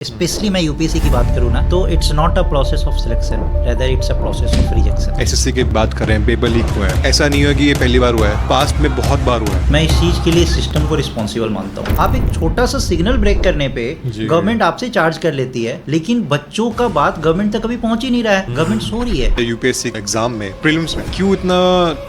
Specially मैं UPSC की बात करूँ ना, तो it's not a process of selection, rather it's a process of rejection. SSC की बात कर रहे हैं, पेपर लीक हुआ है। ऐसा नहीं हुआ कि ये पहली बार हुआ है, पास्ट में बहुत बार हुआ है। मैं इस चीज़ के लिए सिस्टम को रिस्पॉन्सिबल मानता हूँ। आप एक छोटा सा सिग्नल ब्रेक करने पे गवर्नमेंट आपसे चार्ज कर लेती है, लेकिन बच्चों का बात गवर्नमेंट तक कभी पहुंच ही नहीं रहा है। गवर्नमेंट सो रही है। यूपीएससी एग्जाम में प्रीलिम्स में क्यों इतना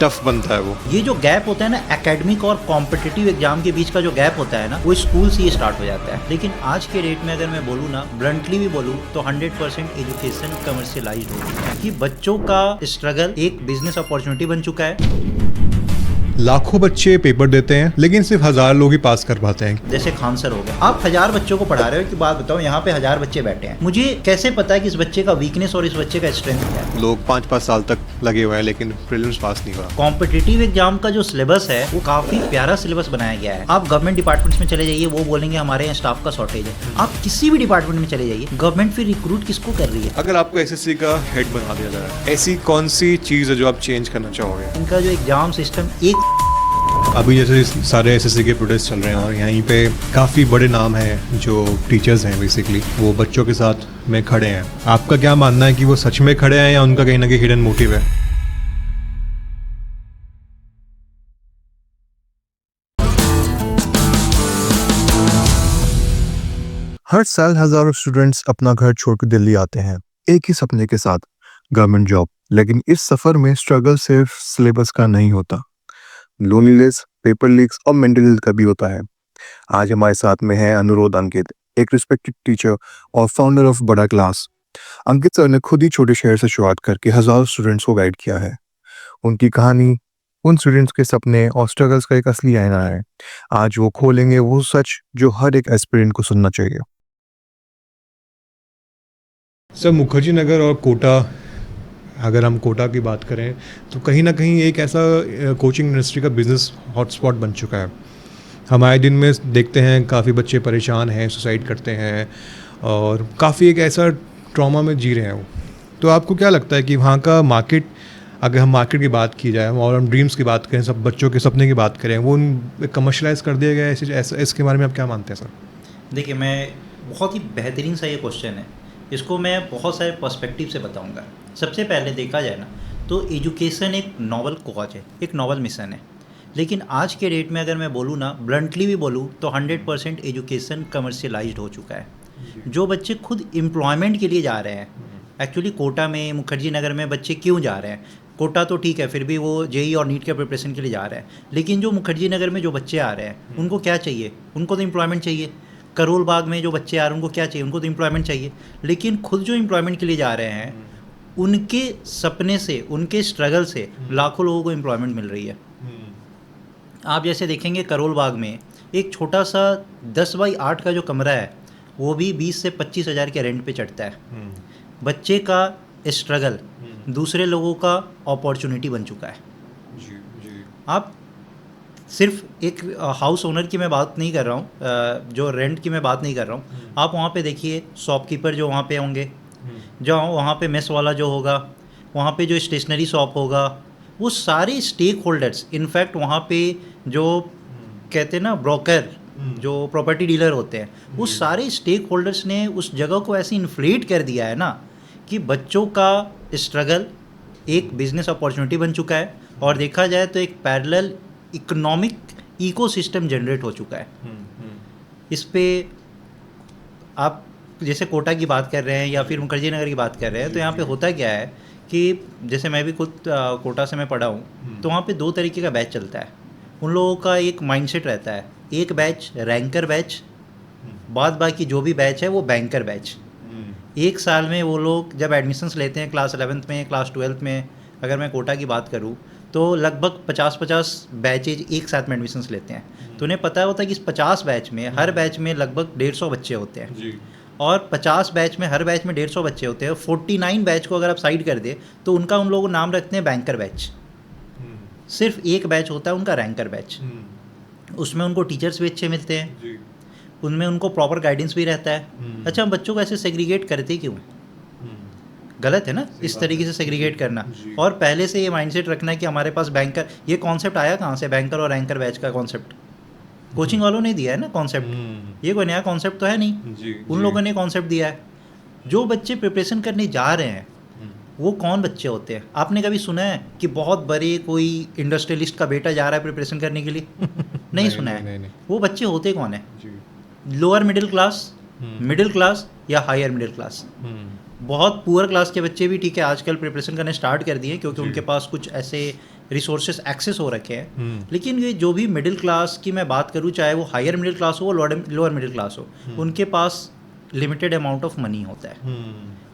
टफ बनता है वो? ये जो गैप होता है ना, एकेडमिक और कॉम्पिटिटिव एग्जाम के बीच का जो गैप होता है ना, वो स्कूल से ही स्टार्ट हो जाता है। लेकिन आज के डेट में अगर मैं बोलूँ ना, ब्लंटली भी बोलूँ तो 100% एजुकेशन कमर्शियलाइज्ड हो चुका है कि बच्चों का स्ट्रगल एक बिजनेस अपॉर्चुनिटी बन चुका है। लाखों बच्चे पेपर देते हैं लेकिन सिर्फ 1000 लोग ही पास कर पाते हैं। जैसे खान सर हो गए, आप 1000 बच्चों को पढ़ा रहे हो कि बात बताओ, यहाँ पे 1000 बच्चे बैठे हैं, मुझे कैसे पता है कि इस बच्चे का वीकनेस और इस बच्चे का स्ट्रेंथ क्या है? लोग 5-5 साल तक लगे हुए हैं लेकिन प्रीलिम्स पास नहीं हुआ। कॉम्पिटिटिव एग्जाम का जो सिलेबस है वो काफी प्यारा सिलेबस बनाया गया है। आप गवर्नमेंट डिपार्टमेंट्स में चले जाइए, वो बोलेंगे हमारे यहाँ स्टाफ का शॉर्टेज है। आप किसी भी डिपार्टमेंट में चले जाइए, गवर्नमेंट फिर रिक्रूट किसको कर रही है? अगर आपको एसएससी का हेड बना दिया जाए, ऐसी कौन सी चीज है जो आप चेंज करना चाहोगे? इनका जो एग्जाम सिस्टम एक अभी जैसे सारे एसएससी के प्रोटेस्ट चल रहे हैं और यहीं पे काफ़ी बड़े नाम हैं जो टीचर्स हैं, बेसिकली वो बच्चों के साथ में खड़े हैं। आपका क्या मानना है कि वो सच में खड़े हैं या उनका कहीं ना कहीं हिडन मोटिव है? हर साल हजारों स्टूडेंट्स अपना घर छोड़कर दिल्ली आते हैं, एक ही सपने के साथ, गवर्नमेंट जॉब। लेकिन इस सफर में स्ट्रगल सिर्फ सिलेबस का नहीं होता, लोनलीनेस, पेपर लीक्स और मेंटल हेल्थ का भी होता है। आज हमारे साथ में है अनुरोध अंकित, एक रिस्पेक्टेड टीचर और फाउंडर ऑफ बड़ा क्लास। अंकित सर ने खुद ही छोटे शहर से शुरुआत करके हजारों स्टूडेंट्स को गाइड किया है। उनकी कहानी उन स्टूडेंट्स के सपने और स्ट्रगल्स का एक असली आईना है। आज वो खोलेंगे वो सच जो हर एक एस्पिरेंट को सुनना चाहिए। सर, मुखर्जी नगर और कोटा, अगर हम कोटा की बात करें तो कहीं ना कहीं एक ऐसा कोचिंग इंडस्ट्री का बिजनेस हॉटस्पॉट बन चुका है। हमारे दिन में देखते हैं काफ़ी बच्चे परेशान हैं, सुसाइड करते हैं और काफ़ी एक ऐसा ट्रॉमा में जी रहे हैं वो। तो आपको क्या लगता है कि वहाँ का मार्केट, अगर हम मार्केट की बात की जाए और हम ड्रीम्स की बात करें, सब बच्चों के सपने की बात करें, वो कमर्शलाइज कर दिया गया है? इसके बारे में आप क्या मानते हैं सर? देखिए, मैं बहुत ही बेहतरीन सा ये क्वेश्चन है, इसको मैं बहुत सारे पर्सपेक्टिव से बताऊंगा। सबसे पहले देखा जाए ना, तो एजुकेशन एक नॉवल कॉज है, एक नॉवल मिशन है। लेकिन आज के डेट में अगर मैं बोलूँ ना, ब्लंटली भी बोलूँ तो 100% एजुकेशन कमर्शियलाइज्ड हो चुका है। जो बच्चे खुद एम्प्लॉयमेंट के लिए जा रहे हैं, एक्चुअली कोटा में, मुखर्जी नगर में बच्चे क्यों जा रहे हैं? कोटा तो ठीक है, फिर भी वो जेई और नीट के प्रिपरेशन के लिए जा रहे हैं, लेकिन जो मुखर्जी नगर में जो बच्चे आ रहे हैं उनको क्या चाहिए? उनको तो एम्प्लॉयमेंट चाहिए। करोल बाग में जो बच्चे आ रहे हैं उनको क्या चाहिए? उनको तो एम्प्लॉयमेंट चाहिए। लेकिन खुद जो एम्प्लॉयमेंट के लिए जा रहे हैं, उनके सपने से, उनके स्ट्रगल से लाखों लोगों को एम्प्लॉयमेंट मिल रही है। आप जैसे देखेंगे करोल बाग में एक छोटा सा 10x8 का जो कमरा है, वो भी 20 से 25 हज़ार के रेंट पे चढ़ता है। बच्चे का स्ट्रगल दूसरे लोगों का अपॉर्चुनिटी बन चुका है। आप सिर्फ एक हाउस ओनर की मैं बात नहीं कर रहा हूँ, जो रेंट की मैं बात नहीं कर रहा हूँ। आप वहाँ पे देखिए, शॉपकीपर जो वहाँ पे होंगे, जो वहाँ पे मेस वाला जो होगा, वहाँ पे जो स्टेशनरी शॉप होगा, वो सारे स्टेक होल्डर्स, इनफैक्ट वहाँ पे जो कहते हैं ना ब्रोकर, जो प्रॉपर्टी डीलर होते हैं, वो सारे स्टेक होल्डर्स ने उस जगह को ऐसे इन्फ्लेट कर दिया है ना कि बच्चों का स्ट्रगल एक बिजनेस अपॉर्चुनिटी बन चुका है। और देखा जाए तो एक पैरेलल इकोनॉमिक इकोसिस्टम जनरेट हो चुका है। इस पे आप जैसे कोटा की बात कर रहे हैं या फिर मुखर्जी नगर की बात कर रहे हैं, तो यहाँ पे होता क्या है कि जैसे मैं भी खुद कोटा से मैं पढ़ा हूँ, तो वहाँ पे 2 तरीके का बैच चलता है। उन लोगों का एक माइंडसेट रहता है, एक बैच रैंकर बैच, बाद बाकी जो भी बैच है वो बैंकर बैच। एक साल में वो लोग जब एडमिशन्स लेते हैं, क्लास 11th में, क्लास 12th में, अगर मैं कोटा की बात करूँ तो लगभग 50-50 बैचेज एक साथ में एडमिशन्स लेते हैं। तो उन्हें पता होता है कि इस 50 बैच में, हर बैच में लगभग 150 बच्चे होते हैं और 50 बैच में, हर बैच में 150 बच्चे होते हैं। 49 बैच को अगर आप साइड कर दे तो उनका उन लोगों नाम रखते हैं बैंकर बैच। सिर्फ एक बैच होता है उनका रैंकर बैच। उसमें उनको टीचर्स भी अच्छे मिलते हैं, उनमें उनको प्रॉपर गाइडेंस भी रहता है। अच्छा, हम बच्चों को ऐसे सेग्रीगेट करते क्यों? गलत है ना इस तरीके से सेग्रीगेट करना। और पहले से ये माइंडसेट रखना है कि हमारे पास बैंकर, ये कॉन्सेप्ट आया कहाँ से, बैंकर और रैंकर बैच का कॉन्सेप्ट? कोचिंग वालों ने दिया है ना कॉन्सेप्ट, ये कोई नया कॉन्सेप्ट तो है नहीं, जी उन लोगों ने कॉन्सेप्ट दिया है। जो बच्चे प्रिपरेशन करने जा रहे हैं वो कौन बच्चे होते हैं? आपने कभी सुना है कि बहुत बड़े कोई इंडस्ट्रियलिस्ट का बेटा जा रहा है प्रिपरेशन करने के लिए? नहीं सुना है। नहीं। वो बच्चे होते कौन है? जी lower middle class, middle class या हायर मिडिल क्लास। बहुत पुअर क्लास के बच्चे भी ठीक है आजकल प्रिपरेशन करने स्टार्ट कर दिए क्योंकि उनके पास कुछ ऐसे रिसोर्सेस एक्सेस हो रखे हैं। लेकिन ये जो भी मिडिल क्लास की मैं बात करूँ, चाहे वो हायर मिडिल क्लास हो लोअर मिडिल क्लास हो, उनके पास लिमिटेड अमाउंट ऑफ मनी होता है।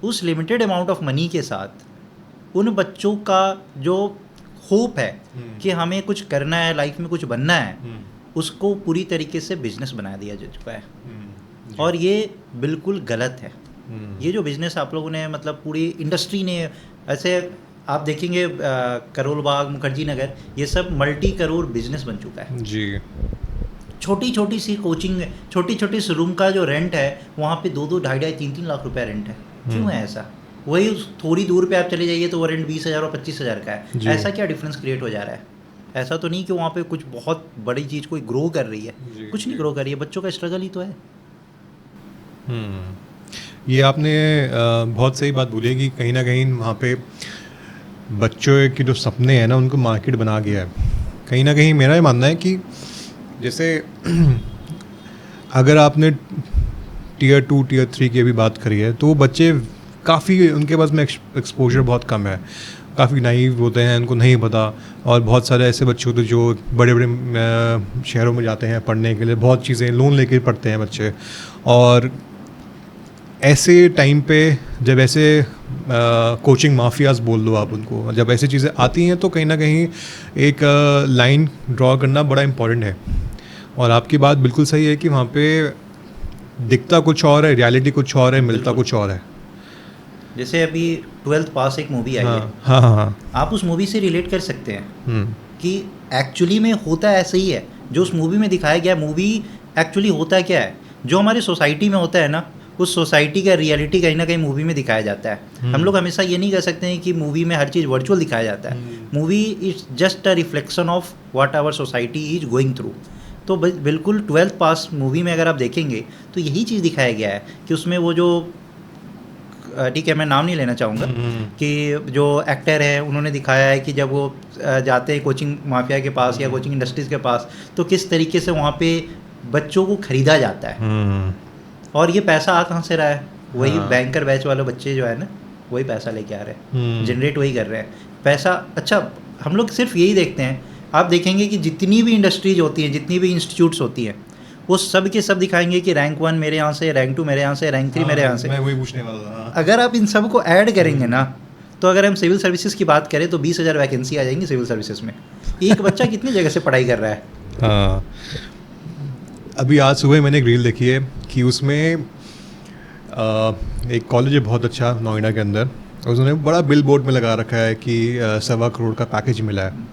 उस लिमिटेड अमाउंट ऑफ मनी के साथ उन बच्चों का जो होप है कि हमें कुछ करना है, लाइफ में कुछ बनना है, उसको पूरी तरीके से बिजनेस बना दिया जा चुका है। और ये बिल्कुल गलत है। ये जो बिज़नेस आप लोगों ने मतलब पूरी इंडस्ट्री ने, ऐसे आप देखेंगे करोल बाग, मुखर्जी नगर, ये सब मल्टी करोड़ बिजनेस बन चुका है जी। छोटी छोटी सी कोचिंग, छोटी छोटी सी रूम का जो रेंट है वहाँ पे 2-2, 2.5-2, 3-3 लाख रुपए रेंट है। क्यों है ऐसा? वही थोड़ी दूर पे आप चले जाइए तो वो रेंट 20,000 और 25,000 का है। ऐसा क्या डिफरेंस क्रिएट हो जा रहा है? ऐसा तो नहीं कि वहाँ पे कुछ बहुत बड़ी चीज़ कोई ग्रो कर रही है, कुछ नहीं ग्रो कर रही है, बच्चों का स्ट्रगल ही तो है। ये आपने बहुत सही बात बोली है कि कहीं ना कहीं वहाँ पे बच्चों के जो सपने हैं ना उनको मार्केट बना गया है। कहीं ना कहीं मेरा ये मानना है कि जैसे अगर आपने टीयर 2 टीयर 3 की अभी बात करी है तो वो बच्चे काफ़ी, उनके पास में एक्सपोजर बहुत कम है, काफ़ी नाइव होते हैं, उनको नहीं पता। और बहुत सारे ऐसे बच्चे होते हैं जो बड़े बड़े शहरों में जाते हैं पढ़ने के लिए, बहुत चीज़ें लोन लेकर पढ़ते हैं बच्चे। और ऐसे टाइम पे जब ऐसे कोचिंग माफियाज बोल दो आप उनको, जब ऐसी चीज़ें आती हैं तो कहीं ना कहीं एक लाइन ड्रॉ करना बड़ा इम्पॉर्टेंट है। और आपकी बात बिल्कुल सही है कि वहाँ पे दिखता कुछ और है, रियलिटी कुछ और है, मिलता कुछ और है। जैसे अभी 12th पास एक मूवी आई है, हाँ, आप उस मूवी से रिलेट कर सकते हैं कि एक्चुअली में होता ऐसा ही है जो उस मूवी में दिखाया गया। मूवी एक्चुअली होता क्या है, जो हमारी सोसाइटी में होता है ना, उस सोसाइटी का रियलिटी कहीं ना कहीं मूवी में दिखाया जाता है। हम लोग हमेशा ये नहीं कह सकते हैं कि मूवी में हर चीज़ वर्चुअल दिखाया जाता है। Movie is just a reflection of what our society is going through. तो बिल्कुल 12th पास मूवी में अगर आप देखेंगे तो यही चीज़ दिखाया गया है कि उसमें वो जो, ठीक है मैं नाम नहीं लेना चाहूँगा, कि जो एक्टर है उन्होंने दिखाया है कि जब वो जाते हैं कोचिंग माफिया के पास या कोचिंग इंडस्ट्रीज़ के पास, तो किस तरीके से वहाँ पे बच्चों को ख़रीदा जाता है। और ये पैसा आ कहाँ से रहा है? वही बैंकर बैच वाले बच्चे जो है ना, वही पैसा लेके आ रहे हैं, जनरेट वही कर रहे हैं पैसा। अच्छा, हम लोग सिर्फ यही देखते हैं, आप देखेंगे कि जितनी भी इंडस्ट्रीज होती हैं, जितनी भी इंस्टीट्यूट्स होती हैं, वो सब के सब दिखाएंगे कि रैंक 1 मेरे यहाँ से, रैंक 2 मेरे यहाँ से, रैंक 3 मेरे यहाँ से। मैं वही पूछने वाला था। अगर आप इन सब को ऐड करेंगे ना, तो अगर हम सिविल सर्विसेज की बात करें तो 20,000 वैकेंसी आ जाएंगी सिविल सर्विसेज में। एक बच्चा कितनी जगह से पढ़ाई कर रहा है। हाँ, अभी आज सुबह मैंने एक रील देखी है कि उसमें एक कॉलेज है बहुत अच्छा नोएडा के अंदर, और उसने बड़ा बिल बोर्ड में लगा रखा है कि 1.25 करोड़ का पैकेज मिला है।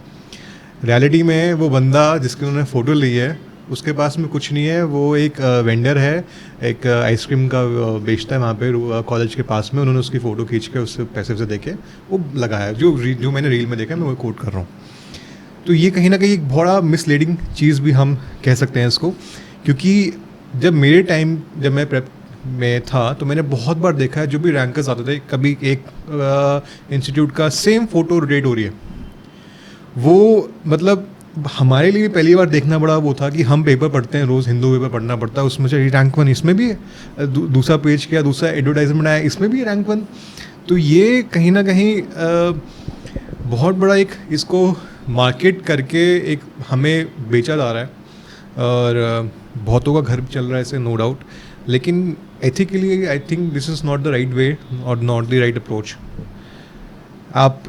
रियलिटी में वो बंदा जिसकी उन्होंने फ़ोटो ली है उसके पास में कुछ नहीं है। वो एक वेंडर है, एक आइसक्रीम का बेचता है वहाँ पे कॉलेज के पास में। उन्होंने उसकी फ़ोटो खींच के उससे पैसे दे के वो लगाया, जो मैंने रील में देखा, मैं वो कोट कर रहा हूँ। तो ये कहीं ना कहीं एक बड़ा मिसलीडिंग चीज़ भी हम कह सकते हैं इसको, क्योंकि जब मेरे टाइम, जब मैं प्रेप में था तो मैंने बहुत बार देखा है जो भी रैंकर्स आते थे, कभी एक इंस्टीट्यूट का सेम फ़ोटो रोटेट हो रही है। वो मतलब हमारे लिए पहली बार देखना बड़ा वो था कि हम पेपर पढ़ते हैं रोज़, हिंदू पेपर पढ़ना पड़ता है, उसमें से रैंक 1 इसमें भी है, दूसरा पेज किया, दूसरा एडवर्टाइजमेंट आया, इसमें भी रैंक 1। तो ये कहीं ना कहीं बहुत बड़ा एक इसको मार्केट करके एक हमें बेचा जा रहा है, और बहुतों का घर चल रहा है इससे, नो डाउट। लेकिन ethically I think this is not the right way और नॉट द राइट अप्रोच। आप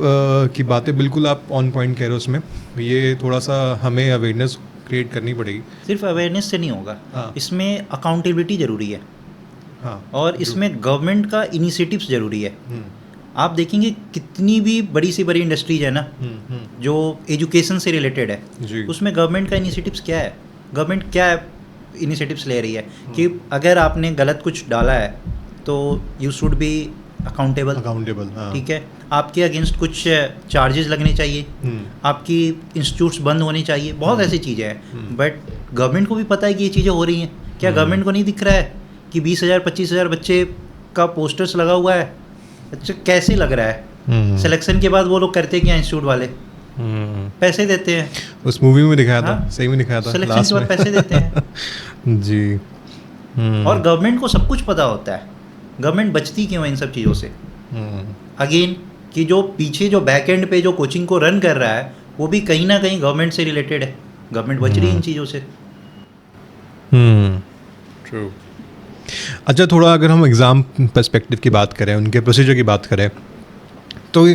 की बातें बिल्कुल आप ऑन पॉइंट कह रहे हो उसमें। ये थोड़ा सा हमें अवेयरनेस क्रिएट करनी पड़ेगी। सिर्फ अवेयरनेस से नहीं होगा, हाँ। इसमें अकाउंटेबिलिटी ज़रूरी है। हाँ, और इसमें गवर्नमेंट का इनिशिएटिव्स ज़रूरी है। आप देखेंगे कितनी भी बड़ी सी बड़ी इंडस्ट्रीज है ना जो एजुकेशन से रिलेटेड है, उसमें गवर्नमेंट का इनिशिएटिव्स क्या है? गवर्नमेंट क्या इनिशिएटिव्स ले रही है कि अगर आपने गलत कुछ डाला है तो यू शुड बी अकाउंटेबल, हाँ। ठीक है, आपके अगेंस्ट कुछ चार्जेस लगने चाहिए, आपकी इंस्टीट्यूट्स बंद होने चाहिए, बहुत ऐसी चीज़ें हैं। बट गवर्नमेंट को भी पता है कि ये चीज़ें हो रही हैं। क्या गवर्नमेंट को नहीं दिख रहा है कि 20,000 25,000 बच्चे का पोस्टर्स लगा हुआ है? अच्छा, कैसे लग रहा है? सिलेक्शन के बाद वो लोग करते क्या इंस्टीट्यूट वाले? पैसे देते हैं। उस मूवी में दिखाया था, हाँ? सही में दिखाया था, सिलेक्शन लास्ट के बाद में पैसे देते हैं। जी। और गवर्नमेंट को सब कुछ पता होता है, गवर्नमेंट बचती क्यों है इन सब चीज़ों से? अगेन कि जो पीछे जो बैक एंड पे जो कोचिंग को रन कर रहा है वो भी कहीं ना कहीं गवर्नमेंट से रिलेटेड है, गवर्नमेंट बच रही है इन चीज़ों से। ट्रू। अच्छा, थोड़ा अगर हम एग्ज़ाम पर्सपेक्टिव की बात करें, उनके प्रोसीजर की बात करें, तो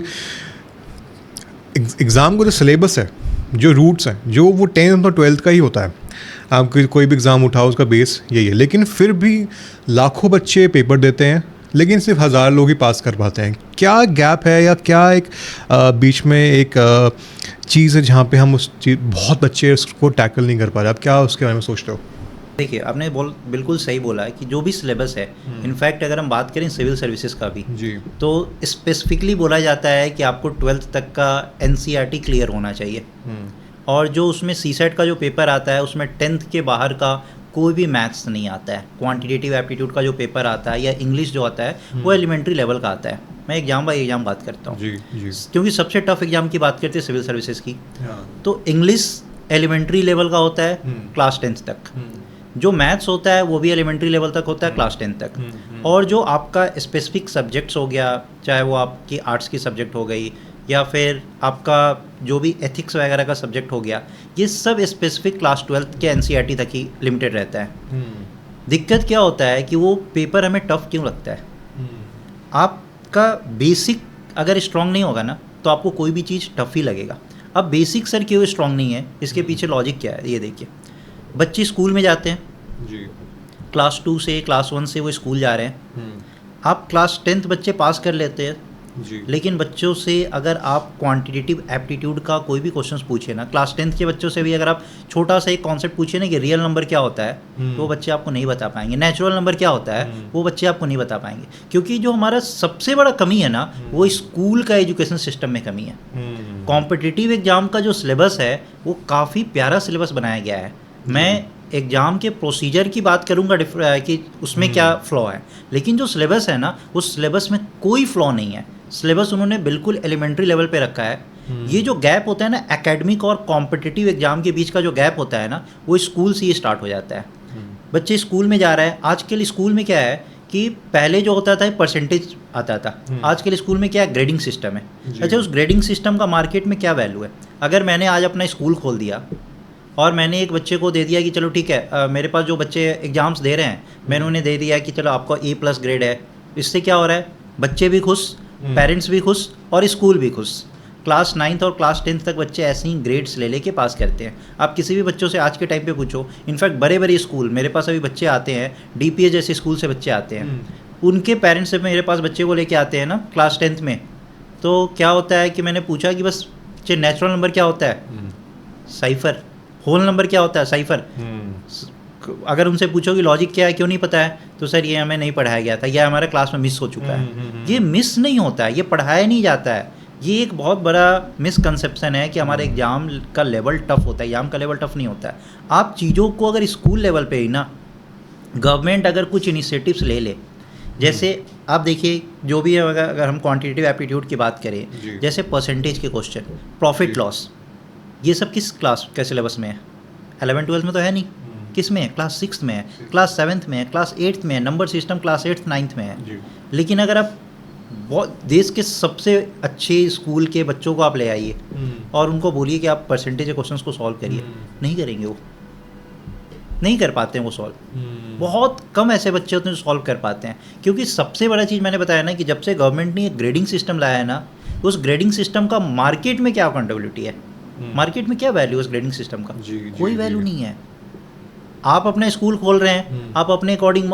एग्ज़ाम का जो सिलेबस है, जो रूट्स हैं, जो वो 10th और 12th का ही होता है। आप कोई भी एग्ज़ाम उठाओ, उसका बेस यही है। लेकिन फिर भी लाखों बच्चे पेपर देते हैं, लेकिन सिर्फ 1000 लोग ही पास कर पाते हैं। क्या गैप है, या क्या एक बीच में एक चीज़ है जहाँ पे हम उस चीज़ बहुत बच्चे उसको टैकल नहीं कर पा रहे? आप क्या उसके बारे में सोचते हो? देखिए, आपने बिल्कुल सही बोला है कि जो भी सिलेबस है, इनफैक्ट अगर हम बात करें सिविल सर्विसेज का भी, जी, तो स्पेसिफिकली बोला जाता है कि आपको 12th तक का NCERT क्लियर होना चाहिए। और जो उसमें CSET का जो पेपर आता है उसमें 10th के बाहर का कोई भी मैथ्स नहीं आता है। क्वांटिटेटिव एप्टीट्यूड का जो पेपर आता है या इंग्लिश जो आता है वो एलिमेंट्री लेवल का आता है। मैं एग्जाम बाई एग्जाम बात करता हूँ, जी, जी। क्योंकि सबसे टफ एग्जाम की बात करते हैं सिविल सर्विसेज की, हाँ। तो इंग्लिश एलिमेंट्री लेवल का होता है क्लास 10th तक, जो मैथ्स होता है वो भी एलिमेंट्री लेवल तक होता है क्लास 10 तक। और जो आपका स्पेसिफिक सब्जेक्ट्स हो गया, चाहे वो आपकी आर्ट्स की सब्जेक्ट हो गई या फिर आपका जो भी एथिक्स वगैरह का सब्जेक्ट हो गया, ये सब स्पेसिफिक क्लास 12th के NCERT तक ही लिमिटेड रहता है। दिक्कत क्या होता है कि वो पेपर हमें टफ क्यों लगता है? आपका बेसिक अगर स्ट्रांग नहीं होगा ना तो आपको कोई भी चीज़ टफ ही लगेगा। अब बेसिक सर क्यों स्ट्रांग नहीं है, इसके पीछे लॉजिक क्या है? ये देखिए, बच्चे स्कूल में जाते हैं, जी, क्लास 2 से क्लास 1 से वो स्कूल जा रहे हैं। आप क्लास 10th बच्चे पास कर लेते हैं, जी, लेकिन बच्चों से अगर आप क्वांटिटेटिव एप्टीट्यूड का कोई भी क्वेश्चन पूछे ना, क्लास 10th के बच्चों से भी अगर आप छोटा सा एक कॉन्सेप्ट पूछे ना कि रियल नंबर क्या होता है, तो वो बच्चे आपको नहीं बता पाएंगे। नेचुरल नंबर क्या होता है, वो बच्चे आपको नहीं बता पाएंगे। क्योंकि जो हमारा सबसे बड़ा कमी है ना, वो स्कूल का एजुकेशन सिस्टम में कमी है। कॉम्पिटिटिव एग्जाम का जो सिलेबस है वो काफ़ी प्यारा सिलेबस बनाया गया है। मैं एग्ज़ाम के प्रोसीजर की बात करूंगा कि उसमें क्या फ़्लॉ है, लेकिन जो सिलेबस है ना उस सिलेबस में कोई फ़्लॉ नहीं है। सिलेबस उन्होंने बिल्कुल एलिमेंट्री लेवल पे रखा है। ये जो गैप होता है ना एकेडमिक और कॉम्पिटिटिव एग्जाम के बीच का जो गैप होता है ना, वो स्कूल से ही स्टार्ट हो जाता है। बच्चे स्कूल में जा रहे हैं, आजकल स्कूल में क्या है कि पहले जो होता था परसेंटेज आता था, आजकल स्कूल में क्या है, ग्रेडिंग सिस्टम है। अच्छा, उस ग्रेडिंग सिस्टम का मार्केट में क्या वैल्यू है? अगर मैंने आज अपना स्कूल खोल दिया और मैंने एक बच्चे को दे दिया कि चलो ठीक है, मेरे पास जो बच्चे एग्जाम्स दे रहे हैं मैंने उन्हें दे दिया कि चलो आपका A+ ग्रेड है, इससे क्या हो रहा है, बच्चे भी खुश, पेरेंट्स भी खुश और स्कूल भी खुश। क्लास 9th और क्लास 10th तक बच्चे ऐसे ही ग्रेड्स ले लेके पास करते हैं। आप किसी भी बच्चों से आज के टाइम पे पूछो, इनफैक्ट बड़े बड़े स्कूल, मेरे पास अभी बच्चे आते हैं DPA जैसे स्कूल से बच्चे आते हैं, उनके पेरेंट्स से मेरे पास बच्चे को लेके आते हैं ना क्लास 10th में, तो क्या होता है कि मैंने पूछा कि बस नेचुरल नंबर क्या होता है, साइफर। होल नंबर क्या होता है, साइफर। अगर उनसे पूछो कि लॉजिक क्या है, क्यों नहीं पता है, तो सर ये हमें नहीं पढ़ाया गया था, यह हमारे क्लास में मिस हो चुका है। ये मिस नहीं होता है, ये पढ़ाया नहीं जाता है। ये एक बहुत बड़ा मिसकंसेप्शन है कि हमारे एग्ज़ाम का लेवल टफ होता है। एग्ज़ाम का लेवल टफ नहीं होता है। आप चीज़ों को अगर स्कूल लेवल पे ही ना गवर्नमेंट अगर कुछ इनिशिएटिव्स ले ले, जैसे आप देखिए जो भी है, अगर हम क्वांटिटेटिव एप्टीट्यूड की बात करें, जैसे परसेंटेज के क्वेश्चन, प्रॉफिट लॉस, ये सब किस क्लास के सिलेबस में है? 11th-12th में तो है नहीं। किस में है? क्लास 6th में है, क्लास 7th में है, क्लास 8th में है, number system class 8th 9th में है। लेकिन अगर आप बहुत देश के सबसे अच्छे स्कूल के बच्चों को आप ले आइए और उनको बोलिए कि आप परसेंटेज के क्वेश्चंस को सॉल्व करिए, नहीं करेंगे, वो नहीं कर पाते हैं वो सॉल्व। बहुत कम ऐसे बच्चे होते हैं जो सॉल्व कर पाते हैं। क्योंकि सबसे बड़ा चीज़ मैंने बताया ना कि जब से गवर्नमेंट ने एक ग्रेडिंग सिस्टम लाया है ना, उस ग्रेडिंग सिस्टम का मार्केट में क्या अकाउंटेबिलिटी है, मार्केट में क्या वैल्यू है उस ग्रेडिंग सिस्टम का? कोई वैल्यू नहीं है। आप अपना स्कूल खोल रहे हैं, आप अपने अकॉर्डिंग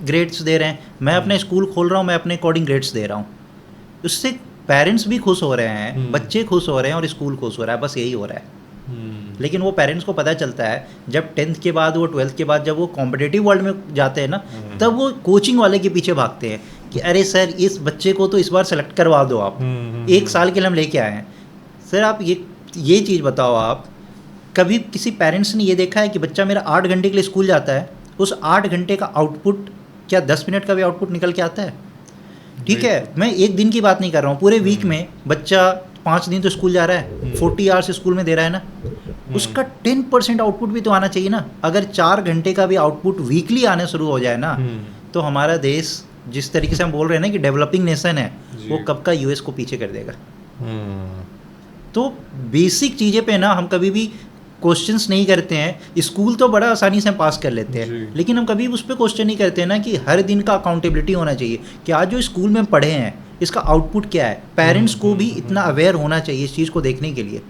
ग्रेड्स दे रहे हैं, मैं अपने स्कूल खोल रहा हूँ, मैं अपने अकॉर्डिंग ग्रेड्स दे रहा हूँ। उससे पेरेंट्स भी खुश हो रहे हैं, बच्चे खुश हो रहे हैं और स्कूल खुश हो रहा है, बस यही हो रहा है। लेकिन वो पेरेंट्स को पता चलता है जब 10th के बाद, वो 12th के बाद जब वो कॉम्पिटिटिव वर्ल्ड में जाते हैं ना, तब वो कोचिंग वाले के पीछे भागते हैं कि अरे सर इस बच्चे को तो इस बार सेलेक्ट करवा दो आप, 1 साल के लिए हम लेके आए हैं। सर आप ये चीज़ बताओ, आप कभी किसी पेरेंट्स ने ये देखा है कि बच्चा मेरा 8 घंटे के लिए स्कूल जाता है, उस 8 घंटे का आउटपुट क्या 10 मिनट का भी आउटपुट निकल के आता है? ठीक है, मैं एक दिन की बात नहीं कर रहा हूँ, पूरे वीक में बच्चा 5 दिन तो स्कूल जा रहा है, 40 आवर्स स्कूल में दे रहा है ना, उसका 10% आउटपुट भी तो आना चाहिए ना। अगर 4 घंटे का भी आउटपुट वीकली आने शुरू हो जाए ना, तो हमारा देश जिस तरीके से हम बोल रहे हैं ना कि डेवलपिंग नेशन है, वो कब का यूएस को पीछे कर देगा। तो बेसिक चीज़ें पे ना हम कभी भी क्वेश्चंस नहीं करते हैं। स्कूल तो बड़ा आसानी से हम पास कर लेते हैं, लेकिन हम कभी उस पर क्वेश्चन नहीं करते हैं ना कि हर दिन का अकाउंटेबिलिटी होना चाहिए कि आज जो स्कूल में पढ़े हैं इसका आउटपुट क्या है। पेरेंट्स को भी इतना अवेयर होना चाहिए इस चीज़ को देखने के लिए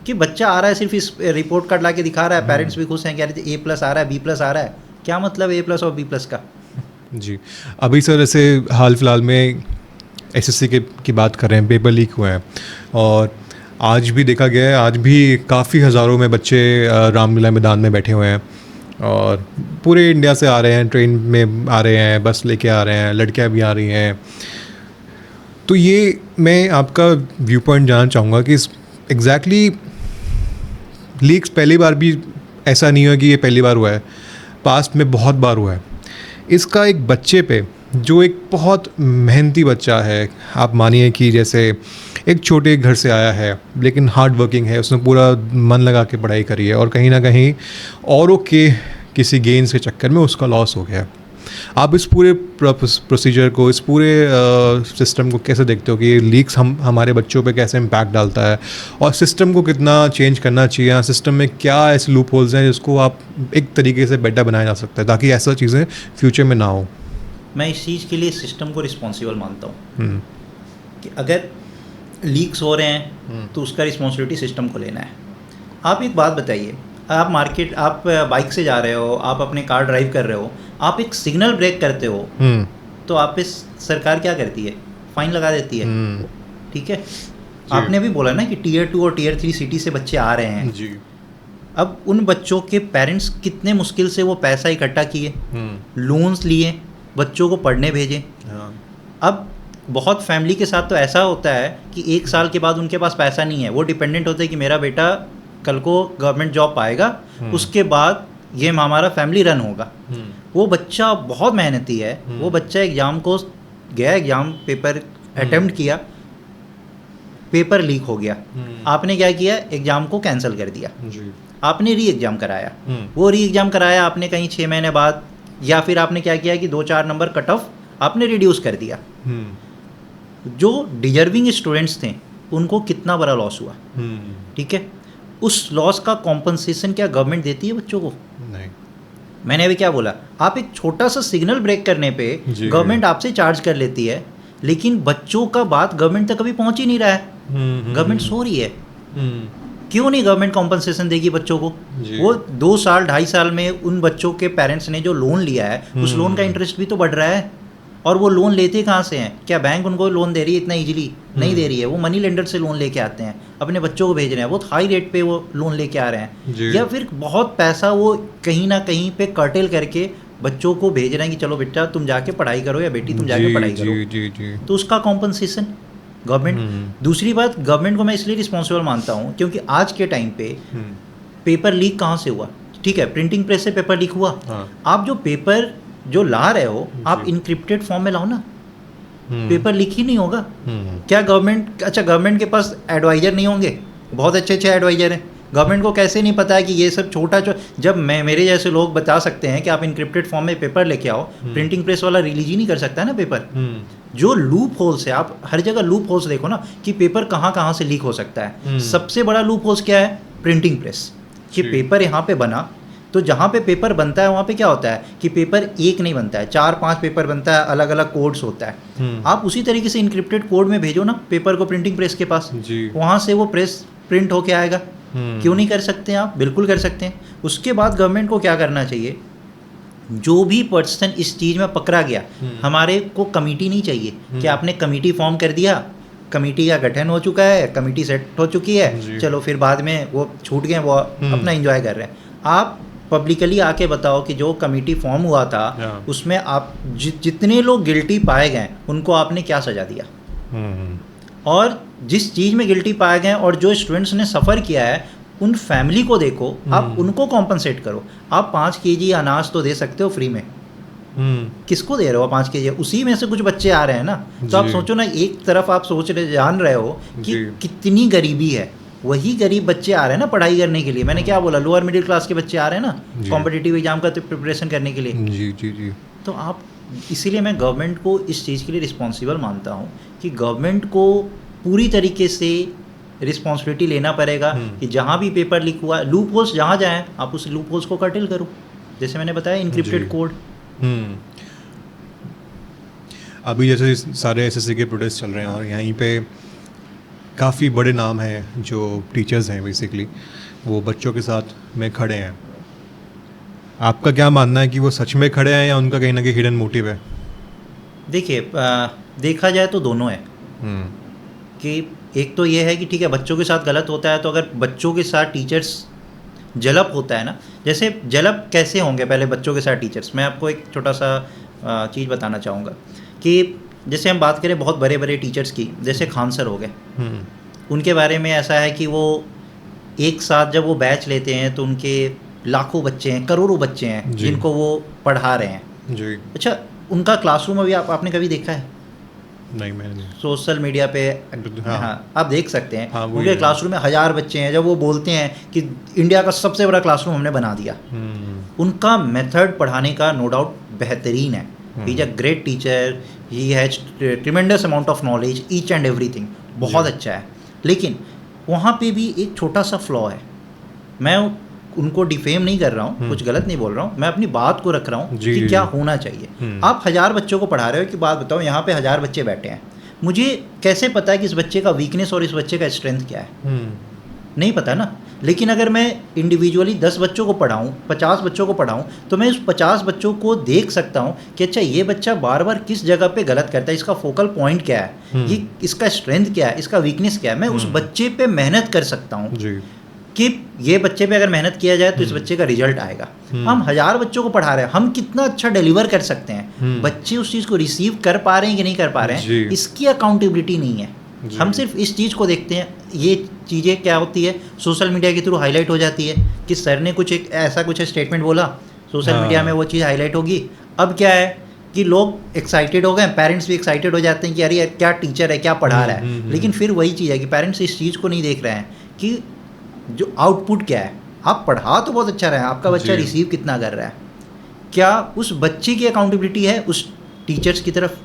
कि बच्चा आ रहा है सिर्फ इस रिपोर्ट कार्ड ला के दिखा रहा है, पेरेंट्स भी खुश हैं कि अरे A+ आ रहा है, B+ आ रहा है, क्या मतलब A+ और B+ का। जी, अभी सर ऐसे हाल फिलहाल में SSC की बात कर रहे हैं, पेपर लीक हुए हैं और आज भी देखा गया है, आज भी काफ़ी हज़ारों में बच्चे रामलीला मैदान में बैठे हुए हैं और पूरे इंडिया से आ रहे हैं, ट्रेन में आ रहे हैं, बस लेके आ रहे हैं, लड़कियां भी आ रही हैं। तो ये मैं आपका व्यू पॉइंट जानना चाहूँगा कि एग्जैक्टली लीक्स पहली बार भी ऐसा नहीं हुआ कि ये पहली बार हुआ है, पास्ट में बहुत बार हुआ है। इसका एक बच्चे पे जो एक बहुत मेहनती बच्चा है, आप मानिए कि जैसे एक छोटे घर से आया है लेकिन हार्ड वर्किंग है, उसने पूरा मन लगा के पढ़ाई करी है और कहीं ना कहीं औरों के किसी गेन्स के चक्कर में उसका लॉस हो गया। आप इस पूरे प्रोसीजर को, इस पूरे सिस्टम को कैसे देखते हो कि ये लीक्स हमारे बच्चों पे कैसे इम्पैक्ट डालता है और सिस्टम को कितना चेंज करना चाहिए, सिस्टम में क्या ऐसे लूप होल्स हैं जिसको आप एक तरीके से बेटर बनाया जा सकता है ताकि ऐसा चीज़ें फ्यूचर में ना हो? मैं इस चीज़ के लिए सिस्टम को रिस्पॉन्सिबल मानता हूँ कि अगर लीक्स हो रहे हैं तो उसका रिस्पॉन्सिबिलिटी सिस्टम को लेना है। आप एक बात बताइए, आप बाइक से जा रहे हो, आप अपने कार ड्राइव कर रहे हो, आप एक सिग्नल ब्रेक करते हो तो आप पे सरकार क्या करती है? फाइन लगा देती है। ठीक है, आपने भी बोला ना कि Tier 2 और Tier 3 सिटी से बच्चे आ रहे हैं जी। अब उन बच्चों के पेरेंट्स कितने मुश्किल से वो पैसा इकट्ठा किए, लोन्स लिए, बच्चों को पढ़ने भेजे। अब बहुत फैमिली के साथ तो ऐसा होता है कि 1 साल के बाद उनके पास पैसा नहीं है, वो डिपेंडेंट होते हैं कि मेरा बेटा कल को गवर्नमेंट जॉब पाएगा, उसके बाद ये हमारा फैमिली रन होगा। वो बच्चा बहुत मेहनती है, वो बच्चा एग्ज़ाम को गया, एग्ज़ाम पेपर अटेम्प्ट किया, पेपर लीक हो गया। आपने क्या किया? एग्ज़ाम को कैंसिल कर दिया, आपने री एग्ज़ाम कराया। वो री एग्ज़ाम कराया आपने कहीं 6 महीने बाद, या फिर आपने क्या किया कि 2-4 नंबर कट ऑफ आपने रिड्यूस कर दिया। जो डिजर्विंग स्टूडेंट्स थे उनको कितना बड़ा लॉस हुआ। ठीक है, उस लॉस का कॉम्पनसेशन क्या गवर्नमेंट देती है बच्चों को? नहीं। मैंने अभी क्या बोला, आप एक छोटा सा सिग्नल ब्रेक करने पे गवर्नमेंट आपसे चार्ज कर लेती है, लेकिन बच्चों का बात गवर्नमेंट तक कभी पहुंच ही नहीं रहा है। गवर्नमेंट सो रही है। क्यों नहीं गवर्नमेंट कॉम्पनसेशन देगी बच्चों को? वो 2 साल 2.5 साल में उन बच्चों के पेरेंट्स ने जो लोन लिया है उस लोन का इंटरेस्ट भी तो बढ़ रहा है। और वो लोन लेते कहाँ से हैं? क्या बैंक उनको लोन दे रही है? इतना इजीली नहीं दे रही है। वो मनी लेंडर से लोन लेके आते हैं, अपने बच्चों को भेज रहे हैं, बहुत हाई रेट पे वो लोन लेके आ रहे हैं, या फिर बहुत पैसा वो कहीं ना कहीं पे कर्टेल करके बच्चों को भेज रहे हैं कि चलो बेटा तुम जाके पढ़ाई करो, या बेटी तुम जाके पढ़ाई करो। तो उसका कॉम्पनसेशन गवर्नमेंट। दूसरी बात, गवर्नमेंट को मैं इसलिए रिस्पॉन्सिबल मानता हूँ क्योंकि आज के टाइम पे पेपर लीक कहाँ से हुआ? ठीक है, प्रिंटिंग प्रेस से पेपर लीक हुआ। आप जो पेपर जो ला रहे हो आप इनक्रिप्टेड फॉर्म में लाओ ना, पेपर लीक ही नहीं होगा। क्या गवर्नमेंट, अच्छा गवर्नमेंट के पास एडवाइजर नहीं होंगे? बहुत अच्छे एडवाइजर हैं। गवर्नमेंट को कैसे नहीं पता है कि ये सब जब मेरे जैसे लोग बता सकते हैं कि आप इनक्रिप्टेड फॉर्म में पेपर लेके आओ, प्रिंटिंग प्रेस वाला रिलीज ही नहीं कर सकता है ना पेपर। जो लूप होल्स है, आप हर जगह लूप होल्स देखो ना कि पेपर कहाँ से लीक हो सकता है। सबसे बड़ा लूप होल्स क्या है? Printing press. कि पेपर यहाँ पे बना, तो जहाँ पे पेपर बनता है वहाँ पे क्या होता है कि पेपर एक नहीं बनता है, 4-5 पेपर बनता है, अलग अलग कोड्स होता है। आप उसी तरीके से इनक्रिप्टेड कोड में भेजो ना पेपर को प्रिंटिंग प्रेस के पास, वहाँ से वो प्रेस प्रिंट होके आएगा। क्यों नहीं कर सकते आप? बिल्कुल कर सकते हैं। उसके बाद गवर्नमेंट को क्या करना चाहिए, जो भी पर्सन इस चीज़ में पकड़ा गया, हमारे को कमेटी नहीं चाहिए कि आपने कमेटी फॉर्म कर दिया, कमेटी का गठन हो चुका है, कमेटी सेट हो चुकी है, चलो फिर बाद में वो छूट गए, वो अपना एंजॉय कर रहे हैं। आप पब्लिकली आके बताओ कि जो कमेटी फॉर्म हुआ था Yeah. उसमें आप जितने लोग गिल्टी पाए गए उनको आपने क्या सजा दिया, और जिस चीज़ में गिल्टी पाए गए और जो स्टूडेंट्स ने सफ़र किया है उन फैमिली को देखो, आप उनको कॉम्पनसेट करो। आप 5 केजी अनाज तो दे सकते हो फ्री में, किसको दे रहे हो 5 केजी? उसी में से कुछ बच्चे आ रहे हैं ना। तो आप जी। सोचो ना, एक तरफ आप जान रहे हो कि जी। कितनी गरीबी है, वही गरीब बच्चे आ रहे हैं ना पढ़ाई करने के लिए। मैंने क्या बोला, लोअर मिडिल क्लास के बच्चे आ रहे हैं ना जी। कॉम्पिटिटिव एग्जाम का प्रिपरेशन करने के लिए। जी जी जी। तो आप, इसीलिए मैं गवर्नमेंट को इस चीज़ के लिए रिस्पॉन्सिबल मानता हूँ कि गवर्नमेंट को पूरी तरीके से रिस्पॉन्सिबिलिटी लेना पड़ेगा कि जहाँ भी पेपर लीक हुआ, लूप होल्स जहाँ जाएँ आप उस लूप होल्स को कर्टेल करो, जैसे मैंने बताया इनक्रिप्टेड जी। कोड। अभी जैसे सारे एसएससी के प्रोटेस्ट चल रहे हैं और यहीं पे काफ़ी बड़े नाम हैं जो टीचर्स हैं बेसिकली, वो बच्चों के साथ में खड़े हैं। आपका क्या मानना है कि वो सच में खड़े हैं या उनका कहीं ना कहीं हिडन मोटिव है? देखिए, देखा जाए तो दोनों है हम्म, कि एक तो ये है कि ठीक है बच्चों के साथ गलत होता है, तो अगर बच्चों के साथ टीचर्स जलब होता है ना, जैसे जलब कैसे होंगे पहले बच्चों के साथ टीचर्स, मैं आपको एक छोटा सा चीज़ बताना चाहूँगा कि जैसे हम बात करें बहुत बड़े बड़े टीचर्स की, जैसे खान सर हो गए, उनके बारे में ऐसा है कि वो एक साथ जब वो बैच लेते हैं तो उनके लाखों बच्चे हैं, करोड़ों बच्चे हैं जी। जिनको वो पढ़ा रहे हैं। जी। अच्छा, उनका क्लासरूम अभी आपने कभी देखा है? नहीं, मैंने नहीं। सोशल मीडिया पे हाँ। हाँ आप देख सकते हैं, हाँ, वही उनके है। क्लासरूम में 1000 बच्चे हैं। जब वो बोलते हैं कि इंडिया का सबसे बड़ा क्लासरूम हमने बना दिया, उनका मेथड पढ़ाने का नो डाउट बेहतरीन है। He is a great teacher, he has tremendous amount of knowledge, each and everything बहुत अच्छा है। लेकिन वहाँ पे भी एक छोटा सा फ्लॉ है। मैं उनको डिफेम नहीं कर रहा हूँ, कुछ गलत नहीं बोल रहा हूँ, मैं अपनी बात को रख रहा हूँ जी, कि जी, क्या जी। होना चाहिए। आप 1000 बच्चों को पढ़ा रहे हो, कि बात बताओ यहाँ पे 1000 बच्चे बैठे हैं, मुझे कैसे पता है कि इस बच्चे का वीकनेस और इस बच्चे का स्ट्रेंथ क्या है? नहीं पता ना। लेकिन अगर मैं इंडिविजुअली 10 बच्चों को पढ़ाऊँ, 50 बच्चों को पढ़ाऊँ, तो मैं उस 50 बच्चों को देख सकता हूँ कि अच्छा ये बच्चा बार बार किस जगह पे गलत करता है, इसका फोकल पॉइंट क्या है, ये इसका स्ट्रेंथ क्या है, इसका वीकनेस क्या है। मैं उस बच्चे पे मेहनत कर सकता हूँ जी। कि ये बच्चे पे अगर मेहनत किया जाए तो इस बच्चे का रिजल्ट आएगा। हम 1000 बच्चों को पढ़ा रहे हैं, हम कितना अच्छा डिलीवर कर सकते हैं, बच्चे उस चीज़ को रिसीव कर पा रहे हैं कि नहीं कर पा रहे जी। हैं, इसकी अकाउंटेबिलिटी नहीं है। जी। हम सिर्फ इस चीज़ को देखते हैं। ये चीज़ें क्या होती है, सोशल मीडिया के थ्रू हाईलाइट हो जाती है कि सर ने कुछ एक ऐसा कुछ स्टेटमेंट बोला, सोशल हाँ। मीडिया में वो चीज़ हाईलाइट होगी। अब क्या है कि लोग एक्साइटेड हो गए, पेरेंट्स भी एक्साइटेड हो जाते हैं कि अरे क्या टीचर है, क्या पढ़ा रहा है। लेकिन फिर वही चीज़ है कि पेरेंट्स इस चीज़ को नहीं देख रहे हैं कि जो आउटपुट क्या है। आप पढ़ा तो बहुत अच्छा रहे हैं, आपका बच्चा जी। रिसीव कितना कर रहा है, क्या उस बच्चे की अकाउंटेबिलिटी है उस टीचर्स की तरफ?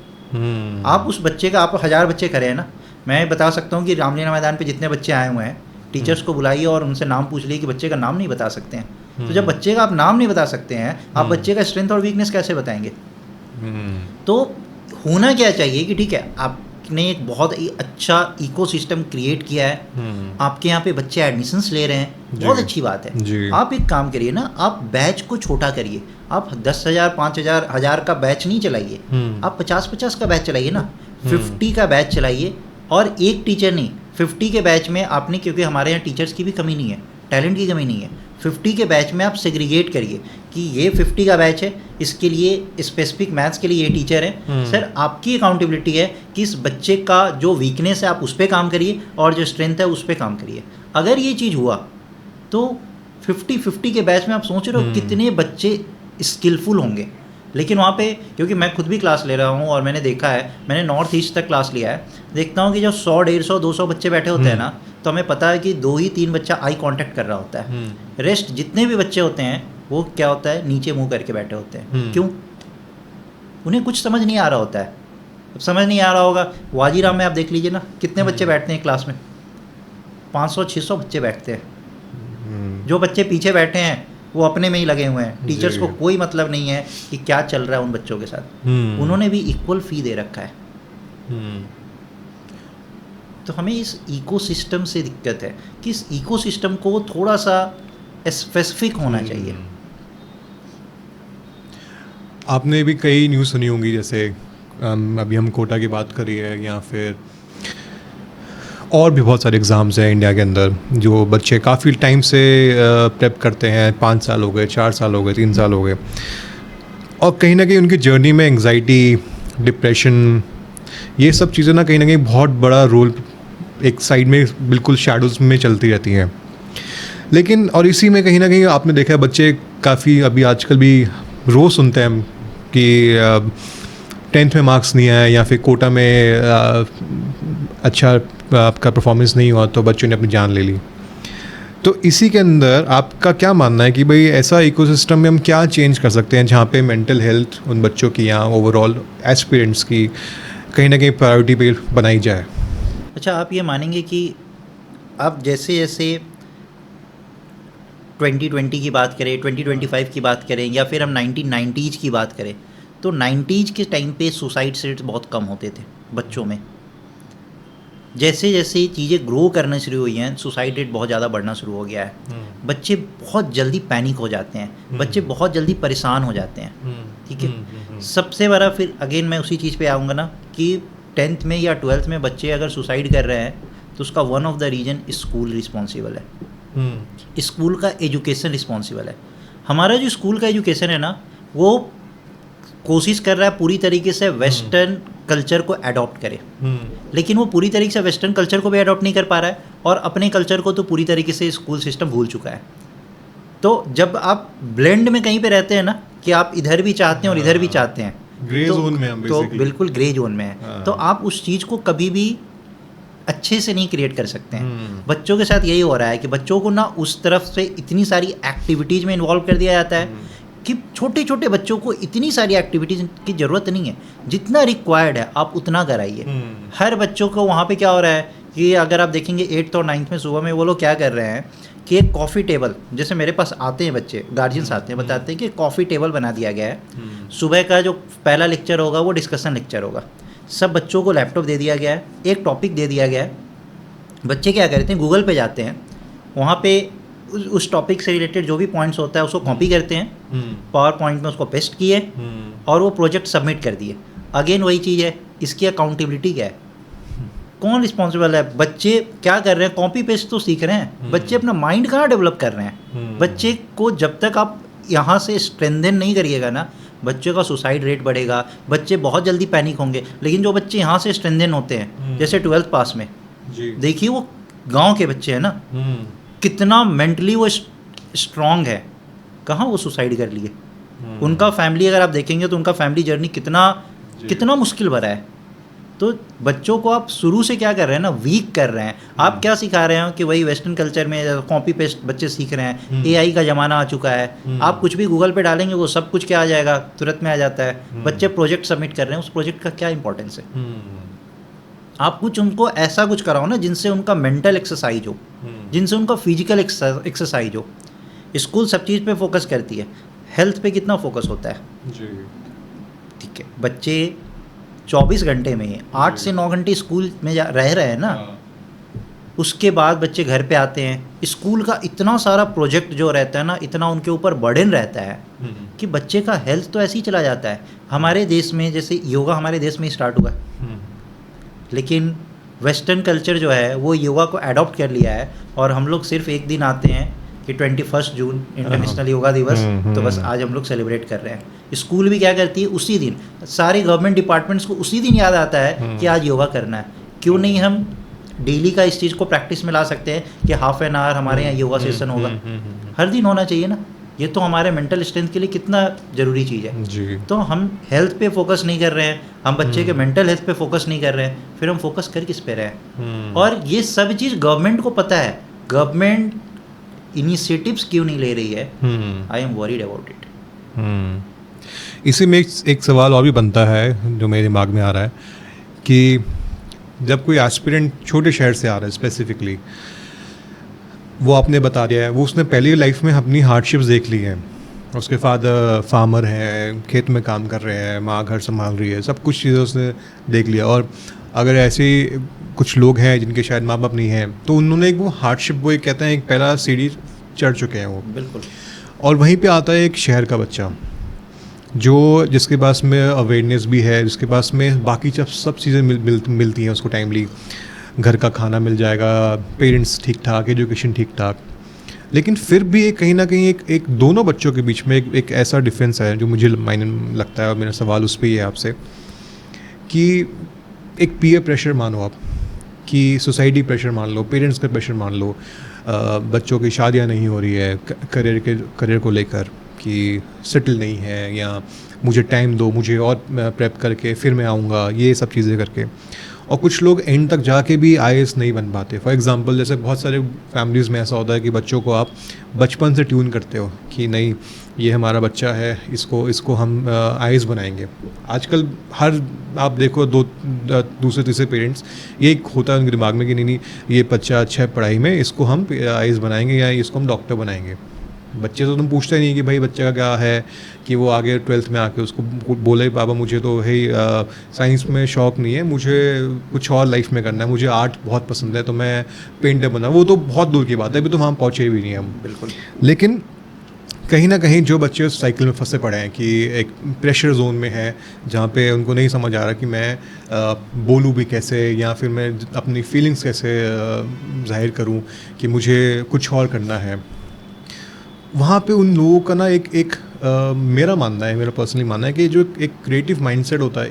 आप उस बच्चे का, आप 1000 बच्चे करे हैं ना, मैं बता सकता हूँ कि रामलीला मैदान पे जितने बच्चे आए हुए हैं, टीचर्स को बुलाइए और उनसे नाम पूछ लिए कि बच्चे का नाम नहीं बता सकते हैं। तो जब बच्चे का आप नाम नहीं बता सकते हैं, आप बच्चे का स्ट्रेंथ और वीकनेस कैसे बताएंगे? तो होना क्या चाहिए कि ठीक है, आपने एक बहुत ही अच्छा इकोसिस्टम क्रिएट किया है, आपके यहाँ पे बच्चे एडमिशन्स ले रहे हैं, बहुत अच्छी बात जी। है। आप एक काम करिए ना, आप बैच को छोटा करिए। आप 10,000 5,000 1000 का बैच नहीं चलाइए, आप 50-50 का बैच चलाइए ना, 50 का बैच चलाइए। और एक टीचर नहीं, 50 के बैच में आपने, क्योंकि हमारे यहाँ टीचर्स की भी कमी नहीं है, टैलेंट की कमी नहीं है, 50 के बैच में आप सेग्रीगेट करिए कि ये 50 का बैच है, इसके लिए स्पेसिफिक मैथ्स के लिए ये टीचर है। सर आपकी अकाउंटेबिलिटी है कि इस बच्चे का जो वीकनेस है आप उस पर काम करिए और जो स्ट्रेंथ है उस पर काम करिए। अगर ये चीज़ हुआ तो 50-50 के बैच में आप सोच रहे हो कितने बच्चे स्किलफुल होंगे। लेकिन वहाँ पे, क्योंकि मैं खुद भी क्लास ले रहा हूँ और मैंने देखा है, मैंने नॉर्थ ईस्ट तक क्लास लिया है, देखता हूँ कि जब 100 150 200 बच्चे बैठे होते हैं ना, तो हमें पता है कि 2 ही 3 बच्चा आई कांटेक्ट कर रहा होता है। रेस्ट जितने भी बच्चे होते हैं वो क्या होता है, नीचे मुंह करके बैठे होते हैं। क्यों? उन्हें कुछ समझ नहीं आ रहा होता है। अब समझ नहीं आ रहा होगा, वाजीराम में आप देख लीजिए ना, कितने बच्चे बैठते हैं क्लास में, 500-600 बच्चे बैठते हैं। जो बच्चे पीछे बैठे हैं वो अपने में ही लगे हुए हैं, टीचर्स को कोई मतलब नहीं है कि क्या चल रहा है उन बच्चों के साथ। उन्होंने भी इक्वल फी दे रखा है। तो हमें इस इकोसिस्टम से दिक्कत है कि इस इकोसिस्टम को थोड़ा सा स्पेसिफिक होना चाहिए। आपने भी कई न्यूज़ सुनी होंगी, जैसे अभी हम कोटा की बात करिए या फिर और भी बहुत सारे एग्ज़ाम्स हैं इंडिया के अंदर जो बच्चे काफ़ी टाइम से प्रेप करते हैं, 5 साल हो गए, 4 साल हो गए, 3 साल हो गए, और कहीं ना कहीं उनकी जर्नी में एंग्जाइटी, डिप्रेशन, ये सब चीज़ें ना कहीं बहुत बड़ा रोल एक साइड में बिल्कुल शैडोज़ में चलती रहती हैं। लेकिन और इसी में कहीं ना कहीं आपने देखा है बच्चे काफ़ी अभी आजकल भी रोज़ सुनते हैं कि 10th में मार्क्स नहीं आए या फिर कोटा में अच्छा आपका परफॉर्मेंस नहीं हुआ तो बच्चों ने अपनी जान ले ली। तो इसी के अंदर आपका क्या मानना है कि भाई ऐसा इकोसिस्टम में हम क्या चेंज कर सकते हैं जहाँ पे मेंटल हेल्थ उन बच्चों की या ओवरऑल एस्पिरेंट्स की कहीं ना कहीं प्रायोरिटी पे बनाई जाए? अच्छा, आप ये मानेंगे कि अब जैसे जैसे 2020 की बात करें, 2025 की बात करें, या फिर हम 1990s की बात करें, तो 90s के टाइम पे सुसाइड रेट्स बहुत कम होते थे बच्चों में। जैसे जैसे चीज़ें ग्रो करना शुरू हुई हैं, सुसाइड रेट बहुत ज़्यादा बढ़ना शुरू हो गया है। बच्चे बहुत जल्दी पैनिक हो जाते हैं, बच्चे बहुत जल्दी परेशान हो जाते हैं। ठीक है, सबसे बड़ा फिर अगेन मैं उसी चीज़ पे आऊँगा ना कि 10th में या 12th में बच्चे अगर सुसाइड कर रहे हैं तो उसका one of the reason school responsible है। स्कूल का एजुकेशन रिस्पॉन्सिबल है। हमारा जो स्कूल का एजुकेशन है ना, वो कोशिश कर रहा है पूरी तरीके से वेस्टर्न कल्चर को अडॉप्ट करे, लेकिन वो पूरी तरीके से वेस्टर्न कल्चर को भी अडॉप्ट नहीं कर पा रहा है और अपने कल्चर को तो पूरी तरीके से स्कूल सिस्टम भूल चुका है। तो जब आप ब्लेंड में कहीं पे रहते हैं ना कि आप इधर भी चाहते हैं और इधर भी चाहते हैं, ग्रे जोन में हम तो basically। बिल्कुल ग्रे जोन में है, तो आप उस चीज़ को कभी भी अच्छे से नहीं क्रिएट कर सकते हैं। बच्चों के साथ यही हो रहा है कि बच्चों को ना उस तरफ से इतनी सारी एक्टिविटीज़ में इन्वॉल्व कर दिया जाता है कि छोटे छोटे बच्चों को इतनी सारी एक्टिविटीज़ की ज़रूरत नहीं है, जितना रिक्वायर्ड है आप उतना कराइए। हर बच्चों को वहाँ पे क्या हो रहा है कि अगर आप देखेंगे 8th और 9th में सुबह में वो लोग क्या कर रहे हैं कि एक कॉफ़ी टेबल, जैसे मेरे पास आते हैं बच्चे, गार्जियंस आते हैं, बताते हैं कि कॉफ़ी टेबल बना दिया गया है। सुबह का जो पहला लेक्चर होगा वो डिस्कशन लेक्चर होगा, सब बच्चों को लैपटॉप दे दिया गया है, एक टॉपिक दे दिया गया है। बच्चे क्या करते हैं, गूगल पे जाते हैं, वहाँ पे उस टॉपिक से रिलेटेड जो भी पॉइंट्स होता है उसको कॉपी करते हैं, पावर पॉइंट में उसको पेस्ट किए और वो प्रोजेक्ट सबमिट कर दिए। अगेन वही चीज़ है, इसकी अकाउंटेबिलिटी क्या है, कौन रिस्पॉन्सिबल है? बच्चे क्या कर रहे हैं, कॉपी पेस्ट तो सीख रहे हैं, बच्चे अपना माइंड कहाँ डेवलप कर रहे हैं? बच्चे को जब तक आप यहाँ से स्ट्रेंथन नहीं करिएगा ना, बच्चे का सुसाइड रेट बढ़ेगा, बच्चे बहुत जल्दी पैनिक होंगे। लेकिन जो बच्चे यहाँ से स्ट्रेंथन होते हैं, जैसे 12th पास में देखिए, वो गांव के बच्चे हैं ना, कितना मेंटली वो स्ट्रांग है, कहाँ वो सुसाइड कर लिए। उनका फैमिली अगर आप देखेंगे तो उनका फैमिली जर्नी कितना मुश्किल भरा है। तो बच्चों को आप शुरू से क्या कर रहे हैं ना, वीक कर रहे हैं। आप क्या सिखा रहे हो कि वही वेस्टर्न कल्चर में कॉपी पेस्ट बच्चे सीख रहे हैं। AI का ज़माना आ चुका है, आप कुछ भी गूगल पे डालेंगे वो सब कुछ क्या आ जाएगा, तुरंत में आ जाता है। बच्चे प्रोजेक्ट सबमिट कर रहे हैं, उस प्रोजेक्ट का क्या इंपॉर्टेंस है? आप कुछ उनको ऐसा कुछ कराओ ना जिनसे उनका मेंटल एक्सरसाइज हो, जिनसे उनका फिजिकल एक्सरसाइज हो। स्कूल सब चीज़ पे फोकस करती है, हेल्थ पे कितना फोकस होता है? ठीक है, बच्चे 24 घंटे में 8 से 9 घंटे स्कूल में रह रहे हैं ना, उसके बाद बच्चे घर पे आते हैं, स्कूल का इतना सारा प्रोजेक्ट जो रहता है ना, इतना उनके ऊपर बर्डन रहता है कि बच्चे का हेल्थ तो ऐसे ही चला जाता है। हमारे देश में जैसे योगा हमारे देश में ही स्टार्ट हुआ, लेकिन वेस्टर्न कल्चर जो है वो योगा को अडॉप्ट कर लिया है और हम लोग सिर्फ एक दिन आते हैं कि 21 जून इंटरनेशनल योगा दिवस, तो बस आज हम लोग सेलिब्रेट कर रहे हैं। स्कूल भी क्या करती है, उसी दिन सारे गवर्नमेंट डिपार्टमेंट्स को उसी दिन याद आता है कि आज योगा करना है। क्यों नहीं हम डेली का इस चीज़ को प्रैक्टिस में ला सकते हैं कि हाफ एन आवर हमारे यहाँ योगा सेशन होगा, हर दिन होना चाहिए ना। ये तो हमारे मेंटल स्ट्रेंथ के लिए कितना ज़रूरी चीज़ है जी। तो हम हेल्थ पे फोकस नहीं कर रहे हैं, हम बच्चे के मेंटल हेल्थ पे फोकस नहीं कर रहे हैं, फिर हम फोकस कर किस पे रहे हैं? और ये सब चीज़ गवर्नमेंट को पता है, गवर्नमेंट इनिशिएटिव्स क्यों नहीं ले रही है? I am worried about it. इसी में एक सवाल और भी बनता है जो मेरे दिमाग में आ रहा है कि जब कोई एस्पिरेंट छोटे शहर से आ रहा है स्पेसिफिकली, वो आपने बता दिया है वो उसने पहली लाइफ में अपनी हार्डशिप्स देख ली हैं, उसके फादर फार्मर है, खेत में काम कर रहे हैं, माँ घर संभाल रही है, सब कुछ चीज़ें उसने देख लिया। और अगर ऐसे कुछ लोग हैं जिनके शायद माँ बाप नहीं हैं, तो उन्होंने एक वो हार्डशिप, वो एक कहते हैं एक पहला सीढ़ी चढ़ चुके हैं वो, बिल्कुल। और वहीं पे आता है एक शहर का बच्चा जिसके पास में अवेयरनेस भी है, जिसके पास में बाकी सब चीज़ें मिलती हैं उसको टाइमली, घर का खाना मिल जाएगा, पेरेंट्स ठीक ठाक, एजुकेशन ठीक ठाक। लेकिन फिर भी एक कहीं ना कहीं एक दोनों बच्चों के बीच में एक ऐसा डिफरेंस है जो मुझे मायने लगता है, और मेरा सवाल उस पर ही है आपसे कि एक पीयर प्रेशर मानो आप, कि सोसाइटी प्रेशर मान लो, पेरेंट्स का प्रेशर मान लो, बच्चों की शादियां नहीं हो रही है करियर को लेकर कि सेटल नहीं है, या मुझे टाइम दो, मुझे और प्रेप करके फिर मैं आऊँगा, ये सब चीज़ें करके। और कुछ लोग एंड तक जाके भी आईएएस नहीं बन पाते। फॉर एग्जांपल जैसे बहुत सारे फैमिलीज़ में ऐसा होता है कि बच्चों को आप बचपन से ट्यून करते हो कि नहीं ये हमारा बच्चा है, इसको हम आईएएस बनाएंगे। आजकल हर आप देखो दूसरे तीसरे पेरेंट्स ये होता है उनके दिमाग में कि नहीं ये बच्चा अच्छा है पढ़ाई में, इसको हम आईएएस बनाएंगे या इसको हम डॉक्टर बनाएंगे। बच्चे तो तुम पूछते नहीं कि भाई बच्चे का क्या है, कि वो आगे 12th में आके उसको बोले पापा मुझे तो है साइंस में शौक़ नहीं है, मुझे कुछ और लाइफ में करना है, मुझे आर्ट बहुत पसंद है तो मैं पेंटर बना। वो तो बहुत दूर की बात है, अभी तो वहाँ पहुँचे भी नहीं हम। बिल्कुल। लेकिन कहीं ना कहीं जो बच्चे उस साइकिल में फंसे पड़े हैं कि एक प्रेशर जोन में है जहाँ पे उनको नहीं समझ आ रहा कि मैं बोलूँ भी कैसे, या फिर मैं अपनी फीलिंग्स कैसे जाहिर करूँ कि मुझे कुछ और करना है, वहाँ पे उन लोगों का ना मेरा मानना है, मेरा पर्सनली मानना है कि जो एक क्रिएटिव माइंडसेट होता है,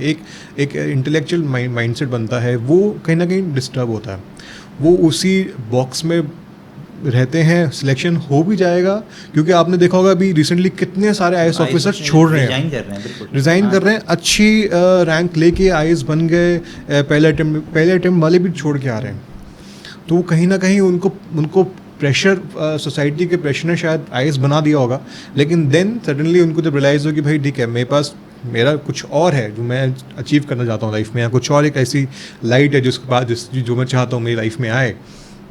एक इंटेलेक्चुअल माइंडसेट बनता है, वो कहीं ना कहीं डिस्टर्ब होता है। वो उसी बॉक्स में रहते हैं, सिलेक्शन हो भी जाएगा, क्योंकि आपने देखा होगा अभी रिसेंटली कितने सारे आईएएस ऑफिसर्स छोड़ रहे हैं, रिज़ाइन कर रहे हैं, अच्छी रैंक लेके आईएएस बन गए, पहले अटेम्प्ट वाले भी छोड़ के आ रहे हैं। तो कहीं ना कहीं उनको प्रेशर, सोसाइटी के प्रेशर ने शायद आईएएस बना दिया होगा, लेकिन देन सडनली उनको जब रियलाइज़ हो कि भाई ठीक है मेरे पास मेरा कुछ और है जो मैं अचीव करना चाहता हूँ लाइफ में, या कुछ और एक ऐसी लाइट है जिसके बाद जो मैं चाहता हूँ मेरी लाइफ में आए,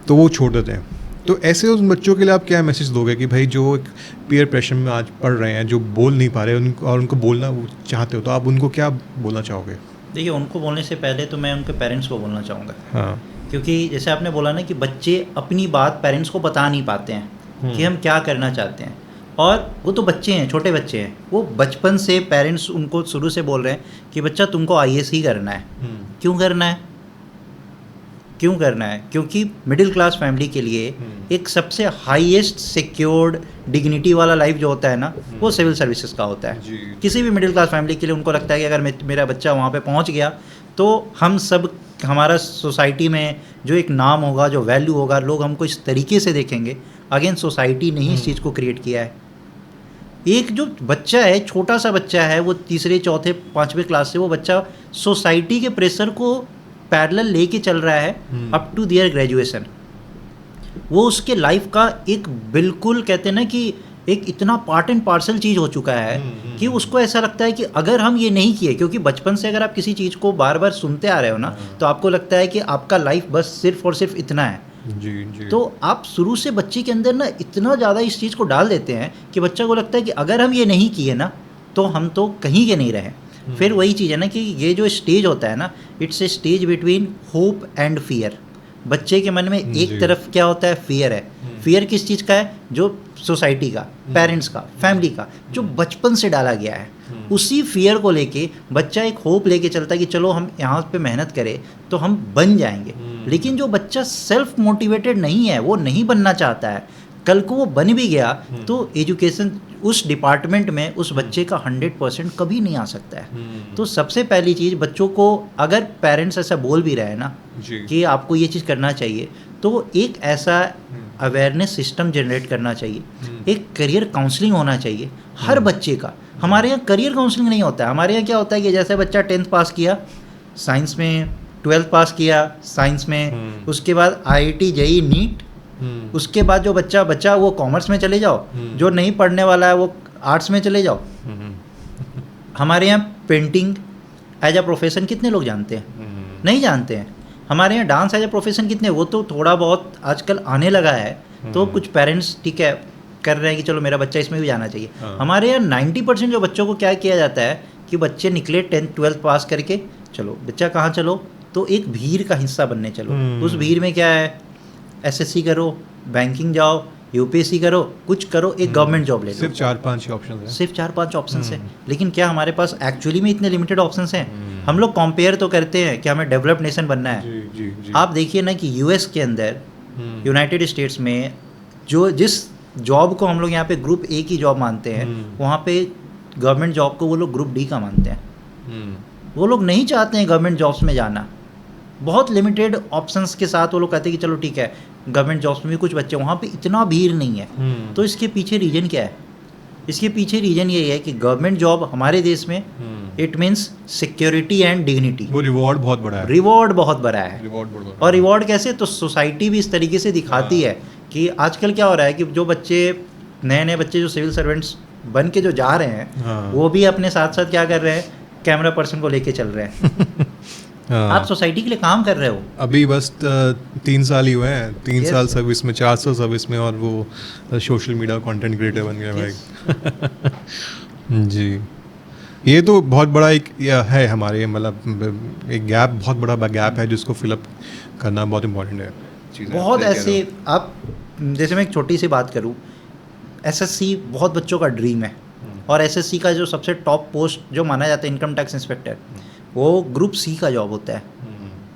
तो वो छोड़ देते हैं। तो ऐसे उन बच्चों के लिए आप क्या मैसेज दोगे कि भाई जो एक पीयर प्रेशर में आज पढ़ रहे हैं, जो बोल नहीं पा रहे और उनको बोलना वो चाहते हो, तो आप उनको क्या बोलना चाहोगे? देखिए, उनको बोलने से पहले तो मैं उनके पेरेंट्स को बोलना चाहूँगा। हाँ, क्योंकि जैसे आपने बोला ना कि बच्चे अपनी बात पेरेंट्स को बता नहीं पाते हैं कि हम क्या करना चाहते हैं, और वो तो बच्चे हैं, छोटे बच्चे हैं, वो बचपन से पेरेंट्स उनको शुरू से बोल रहे हैं कि बच्चा तुमको आईएएस ही करना है। क्यों करना है? क्यों करना है? क्योंकि मिडिल क्लास फैमिली के लिए एक सबसे हाईएस्ट सिक्योर्ड डिग्निटी वाला लाइफ जो होता है ना, वो सिविल सर्विसेज का होता है। किसी भी मिडिल क्लास फैमिली के लिए उनको लगता है कि अगर मेरा बच्चा वहाँ पे पहुँच गया तो हम सब, हमारा सोसाइटी में जो एक नाम होगा, जो वैल्यू होगा, लोग हमको इस तरीके से देखेंगे। अगेन सोसाइटी ने ही इस चीज़ को क्रिएट किया है। एक जो बच्चा है, छोटा सा बच्चा है, वो तीसरे चौथे पाँचवें क्लास से वो बच्चा सोसाइटी के प्रेशर को पैरेलल लेके चल रहा है अप टू देयर ग्रेजुएशन। वो उसके लाइफ का एक बिल्कुल कहते हैं ना कि एक इतना पार्ट एंड पार्सल चीज़ हो चुका है कि उसको ऐसा लगता है कि अगर हम ये नहीं किए, क्योंकि बचपन से अगर आप किसी चीज़ को बार बार सुनते आ रहे हो ना, तो आपको लगता है कि आपका लाइफ बस सिर्फ और सिर्फ इतना है। जी। तो आप शुरू से बच्चे के अंदर ना इतना ज़्यादा इस चीज़ को डाल देते हैं कि बच्चा को लगता है कि अगर हम ये नहीं किए ना तो हम तो कहीं के नहीं रहे। फिर वही चीज़ है ना कि ये जो स्टेज होता है ना, it's a stage between hope and fear. बच्चे के मन में एक तरफ क्या होता है? फियर है। फियर किस चीज़ का है? जो सोसाइटी का, पेरेंट्स का, फैमिली का, जो बचपन से डाला गया है। उसी फियर को लेके बच्चा एक होप लेके चलता है कि चलो हम यहाँ पे मेहनत करें तो हम बन जाएंगे। लेकिन जो बच्चा सेल्फ मोटिवेटेड नहीं है, वो नहीं बनना चाहता है, कल को वो बन भी गया तो एजुकेशन उस डिपार्टमेंट में उस बच्चे का 100% कभी नहीं आ सकता है। तो सबसे पहली चीज़, बच्चों को अगर पेरेंट्स ऐसा बोल भी रहे हैं ना कि आपको ये चीज़ करना चाहिए, तो एक ऐसा अवेयरनेस सिस्टम जनरेट करना चाहिए, एक करियर काउंसलिंग होना चाहिए हर बच्चे का। हमारे यहाँ करियर काउंसलिंग नहीं होता है। हमारे यहाँ क्या होता है कि जैसे बच्चा 10th पास किया साइंस में, 12th पास किया साइंस में, उसके बाद IIT JEE नीट, उसके बाद जो बच्चा वो कॉमर्स में चले जाओ, जो नहीं पढ़ने वाला है वो आर्ट्स में चले जाओ। हमारे यहाँ पेंटिंग एज अ प्रोफेशन कितने लोग जानते हैं? नहीं जानते हैं। हमारे यहाँ डांस एज अ प्रोफेशन कितने, वो तो थोड़ा बहुत आजकल आने लगा है, तो कुछ पेरेंट्स ठीक है कर रहे हैं कि चलो मेरा बच्चा इसमें भी जाना चाहिए। हमारे यहाँ 90% जो बच्चों को क्या किया जाता है कि बच्चे निकले 10th 12th पास करके, चलो बच्चा कहाँ चलो, तो एक भीड़ का हिस्सा बनने चलो। उस भीड़ में क्या है? SSC करो, बैंकिंग जाओ, यूपीएससी करो, कुछ करो, एक गवर्नमेंट जॉब ले लो। सिर्फ 4-5 ही ऑप्शन है। सिर्फ 4-5 ऑप्शन है, लेकिन क्या हमारे पास एक्चुअली में इतने लिमिटेड ऑप्शन हैं? हम लोग कंपेयर तो करते हैं कि हमें डेवलप्ड नेशन बनना है। जी जी जी। आप देखिए ना कि यूएस के अंदर, यूनाइटेड स्टेट्स में, जो जिस जॉब को हम लोग यहाँ पे ग्रुप ए की जॉब मानते हैं, वहाँ पे गवर्नमेंट जॉब को वो लोग ग्रुप डी का मानते हैं। वो लोग नहीं चाहते हैं गवर्नमेंट जॉब्स में जाना। बहुत लिमिटेड ऑप्शंस के साथ वो लोग कहते हैं कि चलो ठीक है गवर्नमेंट जॉब्स में भी कुछ बच्चे, वहाँ पे इतना भीड़ नहीं है। तो इसके पीछे रीजन क्या है? इसके पीछे रीजन ये है कि गवर्नमेंट जॉब हमारे देश में it means security and dignity. वो रिवॉर्ड बहुत बड़ा है। रिवॉर्ड बहुत बड़ा है। रिवॉर्ड बहुत बड़ा। और रिवॉर्ड कैसे? तो सोसाइटी भी इस तरीके से दिखाती है कि आजकल क्या हो रहा है कि जो बच्चे नए नए बच्चे जो सिविल सर्वेंट्स बन के जो जा रहे हैं, वो भी अपने साथ साथ क्या कर रहे हैं, कैमरा पर्सन को लेके चल रहे हैं। आप सोसाइटी के लिए काम कर रहे हो। अभी बस 3 साल ही हुए हैं, 3 साल सर्विस में, 400 सर्विस में, और वो सोशल मीडिया कंटेंट क्रिएटर बन गया भाई। जी, ये तो बहुत बड़ा एक है हमारे, मतलब एक गैप, बहुत बड़ा गैप है जिसको फिलअप करना बहुत इम्पोर्टेंट है। बहुत ऐसे, आप जैसे मैं एक छोटी सी बात करूँ, एसएससी बहुत बच्चों का ड्रीम है, और एसएससी का जो सबसे टॉप पोस्ट जो माना जाता है इनकम टैक्स इंस्पेक्टर, वो ग्रुप सी का जॉब होता है,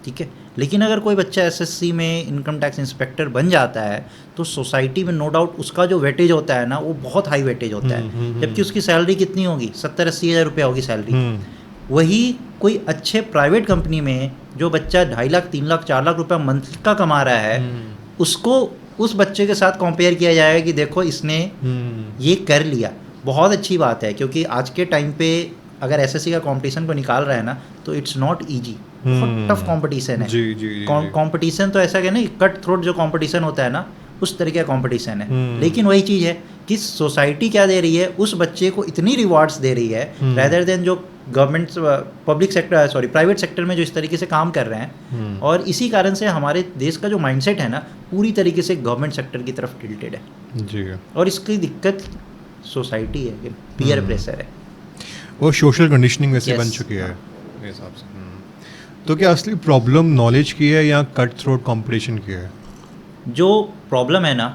ठीक है। लेकिन अगर कोई बच्चा एसएससी में इनकम टैक्स इंस्पेक्टर बन जाता है तो सोसाइटी में नो डाउट उसका जो वेटेज होता है ना, वो बहुत हाई वेटेज होता है। जबकि उसकी सैलरी कितनी होगी? 70-80 हज़ार रुपये होगी सैलरी। वही कोई अच्छे प्राइवेट कंपनी में जो बच्चा 2.5 लाख 3 लाख 4 लाख रुपये मंथ का कमा रहा है, उसको उस बच्चे के साथ कंपेयर किया जाएगा कि देखो इसने ये कर लिया। बहुत अच्छी बात है, क्योंकि आज के टाइम पे अगर एसएससी का कंपटीशन को निकाल रहा है ना, तो इट्स नॉट इजी, बहुत टफ कंपटीशन है। कंपटीशन तो ऐसा कि नहीं, कट थ्रोट जो कंपटीशन होता है ना, उस तरह का कंपटीशन है। लेकिन वही चीज़ है कि सोसाइटी क्या दे रही है, उस बच्चे को इतनी रिवार्ड्स दे रही है रैदर देन जो government public sector, sorry private sector में जो इस तरीके से काम कर रहे हैं। और इसी कारण से हमारे देश का जो माइंडसेट है ना, पूरी तरीके से गवर्नमेंट सेक्टर की तरफ टिल्टेड है जी। और इसकी दिक्कत सोसाइटी है कि पीयर प्रेशर है, वो सोशल कंडीशनिंग वैसे बन चुकी है मेरे हिसाब से। तो क्या असली प्रॉब्लम नॉलेज की है या कट थ्रोट कंपटीशन की है? जो प्रॉब्लम है ना,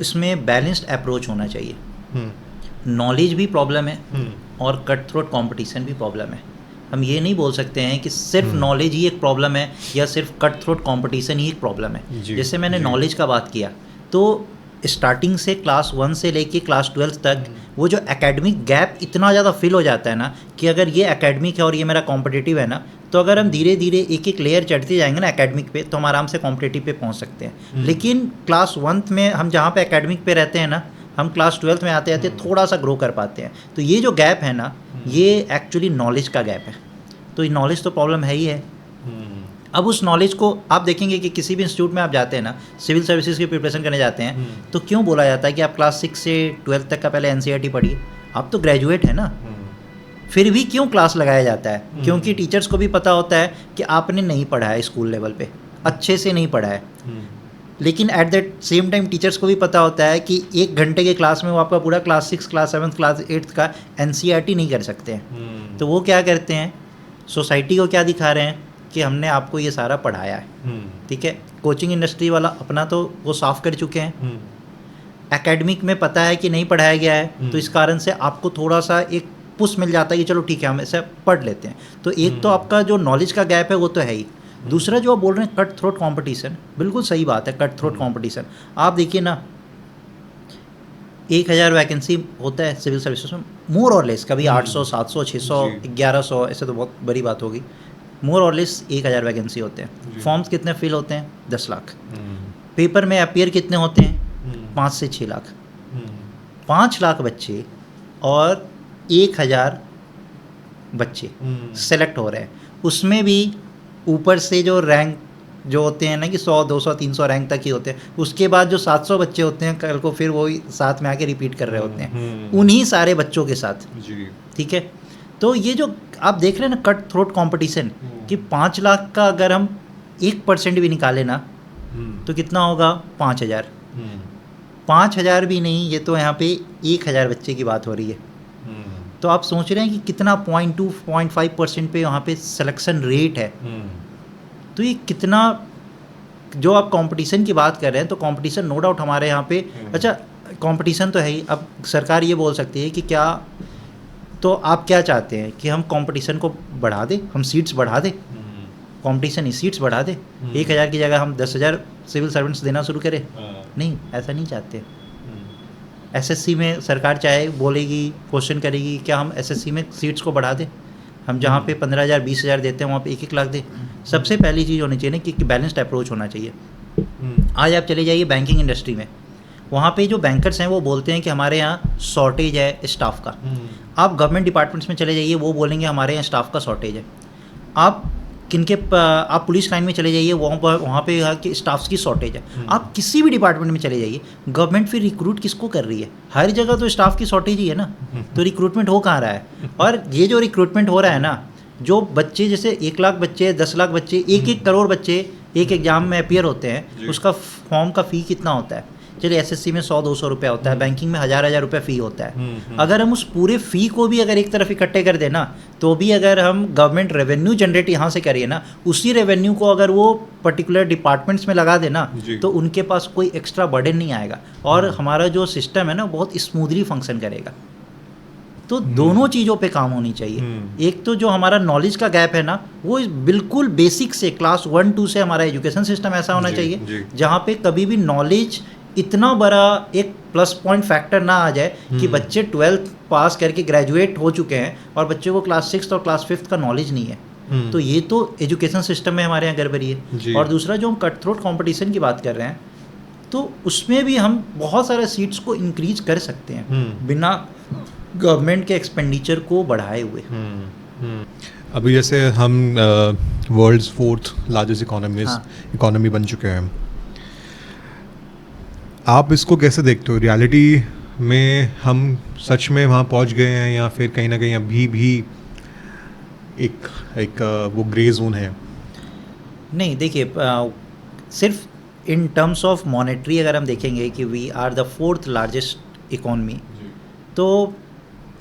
इसमें बैलेंस्ड अप्रोच होना चाहिए। नॉलेज भी प्रॉब्लम है और कट थ्रोट कंपटीशन भी प्रॉब्लम है। हम ये नहीं बोल सकते हैं कि सिर्फ नॉलेज ही एक प्रॉब्लम है या सिर्फ कट थ्रोट कंपटीशन ही एक प्रॉब्लम है। जैसे मैंने नॉलेज का बात किया, तो स्टार्टिंग से क्लास 1 से लेके क्लास 12 तक वो जो एकेडमिक गैप इतना ज़्यादा फिल हो जाता है ना, कि अगर ये एकेडमिक है और ये मेरा कॉम्पिटिटिव है ना, तो अगर हम धीरे धीरे एक एक लेयर चढ़ते जाएंगे ना एकेडमिक पे, तो हम आराम से कॉम्पिटिटिव पे पहुंच सकते हैं। लेकिन क्लास 1 में हम जहाँ पे एकेडमिक पे रहते हैं ना, हम क्लास 12 में आते आते थोड़ा सा ग्रो कर पाते हैं। तो ये जो गैप है ना, ये एक्चुअली नॉलेज का गैप है। तो ये नॉलेज तो प्रॉब्लम है ही है। अब उस नॉलेज को आप देखेंगे कि किसी भी इंस्टीट्यूट में आप जाते हैं ना, सिविल सर्विसेज की प्रिपरेशन करने जाते हैं, तो क्यों बोला जाता है कि आप क्लास 6 से 12 तक का पहले एनसीईआरटी पढ़िए? आप तो ग्रेजुएट है ना। फिर भी क्यों क्लास लगाया जाता है? क्योंकि टीचर्स को भी पता होता है कि आपने नहीं पढ़ा है, स्कूल लेवल पे अच्छे से नहीं पढ़ा है। लेकिन at that same time teachers को भी पता होता है कि 1 घंटे के क्लास में वो आपका पूरा क्लास 6, क्लास 7, क्लास 8 का एनसीईआरटी नहीं कर सकते हैं। तो वो क्या करते हैं, सोसाइटी को क्या दिखा रहे हैं कि हमने आपको ये सारा पढ़ाया है, ठीक है। कोचिंग इंडस्ट्री वाला अपना तो वो साफ कर चुके हैं। एकेडमिक में पता है कि नहीं पढ़ाया गया है, तो इस कारण से आपको थोड़ा सा एक पुश मिल जाता है कि चलो ठीक है हम ऐसे पढ़ लेते हैं। तो एक तो आपका जो नॉलेज का गैप है वो तो है ही। दूसरा जो आप बोल रहे हैं कट थ्रोट कंपटीशन, बिल्कुल सही बात है, कट थ्रोट कंपटीशन। आप देखिए ना, 1000 वैकेंसी होता है सिविल सर्विसेज में, मोर और लेस, कभी 800, 700, 600, 1100, ऐसे तो बहुत बड़ी बात होगी। मोर और लेस 1000 वैकेंसी होते हैं। फॉर्म्स कितने फिल होते हैं? 10 लाख। पेपर में अपीयर कितने होते हैं? 5 से 6 लाख। 5 लाख बच्चे और 1000 बच्चे सेलेक्ट हो रहे हैं। उसमें भी ऊपर से जो रैंक जो होते हैं ना कि 100, 200, 300 रैंक तक ही होते हैं, उसके बाद जो 700 बच्चे होते हैं कल को फिर वही साथ में आके रिपीट कर रहे होते हैं उन्हीं सारे बच्चों के साथ, ठीक है। तो ये जो आप देख रहे हैं ना कट थ्रोट कंपटीशन, कि 5 लाख का अगर हम 1% भी निकाले ना, तो कितना होगा? 5000। 5000 भी नहीं, ये तो यहाँ पे 1000 बच्चे की बात हो रही है। तो आप सोच रहे हैं कि कितना 0.2, 0.5% पे यहाँ पे सिलेक्शन रेट है। तो ये कितना जो आप कंपटीशन की बात कर रहे हैं, तो कंपटीशन नो डाउट हमारे यहाँ पे, अच्छा कंपटीशन तो है ही। अब सरकार ये बोल सकती है कि क्या, तो आप क्या चाहते हैं कि हम कंपटीशन को बढ़ा दें, हम सीट्स बढ़ा दें, कंपटीशन ही सीट्स बढ़ा दें, 1000 की जगह हम 10,000 सिविल सर्वेंट्स देना शुरू करें? नहीं, ऐसा नहीं चाहते। एसएससी में सरकार चाहे बोलेगी, क्वेश्चन करेगी क्या हम एसएससी में सीट्स को बढ़ा दें, हम जहाँ पे 15,000 20,000 देते हैं वहाँ पे 1-1 लाख दें। सबसे पहली चीज़ होनी चाहिए ना कि बैलेंस्ड अप्रोच होना चाहिए। आज आप चले जाइए बैंकिंग इंडस्ट्री में, वहाँ पे जो बैंकर्स हैं वो बोलते हैं कि हमारे यहाँ शॉर्टेज है स्टाफ का। आप गवर्नमेंट डिपार्टमेंट्स में चले जाइए, वो बोलेंगे हमारे यहाँ स्टाफ का शॉर्टेज है। आप आप पुलिस लाइन में चले जाइए, वहाँ पे कि स्टाफ्स की शॉर्टेज है। आप किसी भी डिपार्टमेंट में चले जाइए, गवर्नमेंट फिर रिक्रूट किसको कर रही है? हर जगह तो स्टाफ की शॉर्टेज ही है ना, तो रिक्रूटमेंट हो कहाँ रहा है? और ये जो रिक्रूटमेंट हो रहा है ना, जो बच्चे जैसे 1 लाख बच्चे, 10 लाख बच्चे, 1-1 करोड़ बच्चे एक एग्जाम में अपीयर होते हैं, उसका फॉर्म का फ़ी कितना होता है? चलिए एसएससी में 100-200 रुपया होता है, बैंकिंग में 1000-1000 रुपये फ़ी होता है। अगर हम उस पूरे फ़ी को भी अगर एक तरफ इकट्ठे कर देना, तो भी अगर हम गवर्नमेंट रेवेन्यू जनरेट यहाँ से करिए ना, उसी रेवेन्यू को अगर वो पर्टिकुलर डिपार्टमेंट्स में लगा देना, तो उनके पास कोई एक्स्ट्रा बर्डन नहीं आएगा और हमारा जो सिस्टम है ना बहुत स्मूथली फंक्शन करेगा। तो दोनों चीज़ों पे काम होनी चाहिए। एक तो जो हमारा नॉलेज का गैप है ना, वो बिल्कुल बेसिक से क्लास 1-2 से हमारा एजुकेशन सिस्टम ऐसा होना चाहिए जहाँ पे कभी भी नॉलेज इतना बड़ा एक प्लस पॉइंट फैक्टर ना आ जाए कि बच्चे 12th पास करके ग्रेजुएट हो चुके हैं और बच्चे को क्लास 6th और क्लास 5th का नॉलेज नहीं है। तो ये तो एजुकेशन सिस्टम में हमारे यहाँ गड़बड़ी है। और दूसरा जो हम कट थ्रोट कॉम्पिटिशन की बात कर रहे हैं, तो उसमें भी हम बहुत सारे सीट्स को इंक्रीज कर सकते हैं बिना गवर्नमेंट के एक्सपेंडिचर को बढ़ाए हुए। अभी जैसे हम वर्ल्ड्स 4th लार्जेस्ट इकोनॉमी बन चुके हैं, आप इसको कैसे देखते हो? रियलिटी में हम सच में वहाँ पहुँच गए हैं या फिर कहीं ना कहीं अभी भी एक वो ग्रे जोन है? नहीं, देखिए सिर्फ इन टर्म्स ऑफ मॉनेटरी अगर हम देखेंगे कि we are the 4th largest economy, तो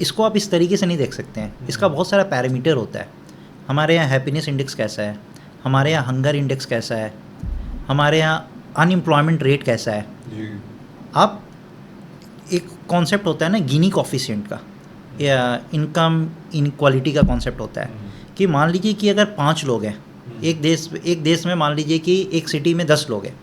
इसको आप इस तरीके से नहीं देख सकते हैं। इसका बहुत सारा पैरामीटर होता है। हमारे यहाँ हैप्पीनेस इंडेक्स कैसा है, हमारे यहाँ हंगर इंडेक्स कैसा है, हमारे यहाँ अनएम्प्लॉयमेंट रेट कैसा है। आप एक कॉन्सेप्ट होता है ना गिनी कॉफिशिएंट का, या इनकम इनक्वालिटी का कॉन्सेप्ट होता है कि मान लीजिए कि अगर 5 लोग हैं एक देश में, मान लीजिए कि एक सिटी में 10 लोग हैं,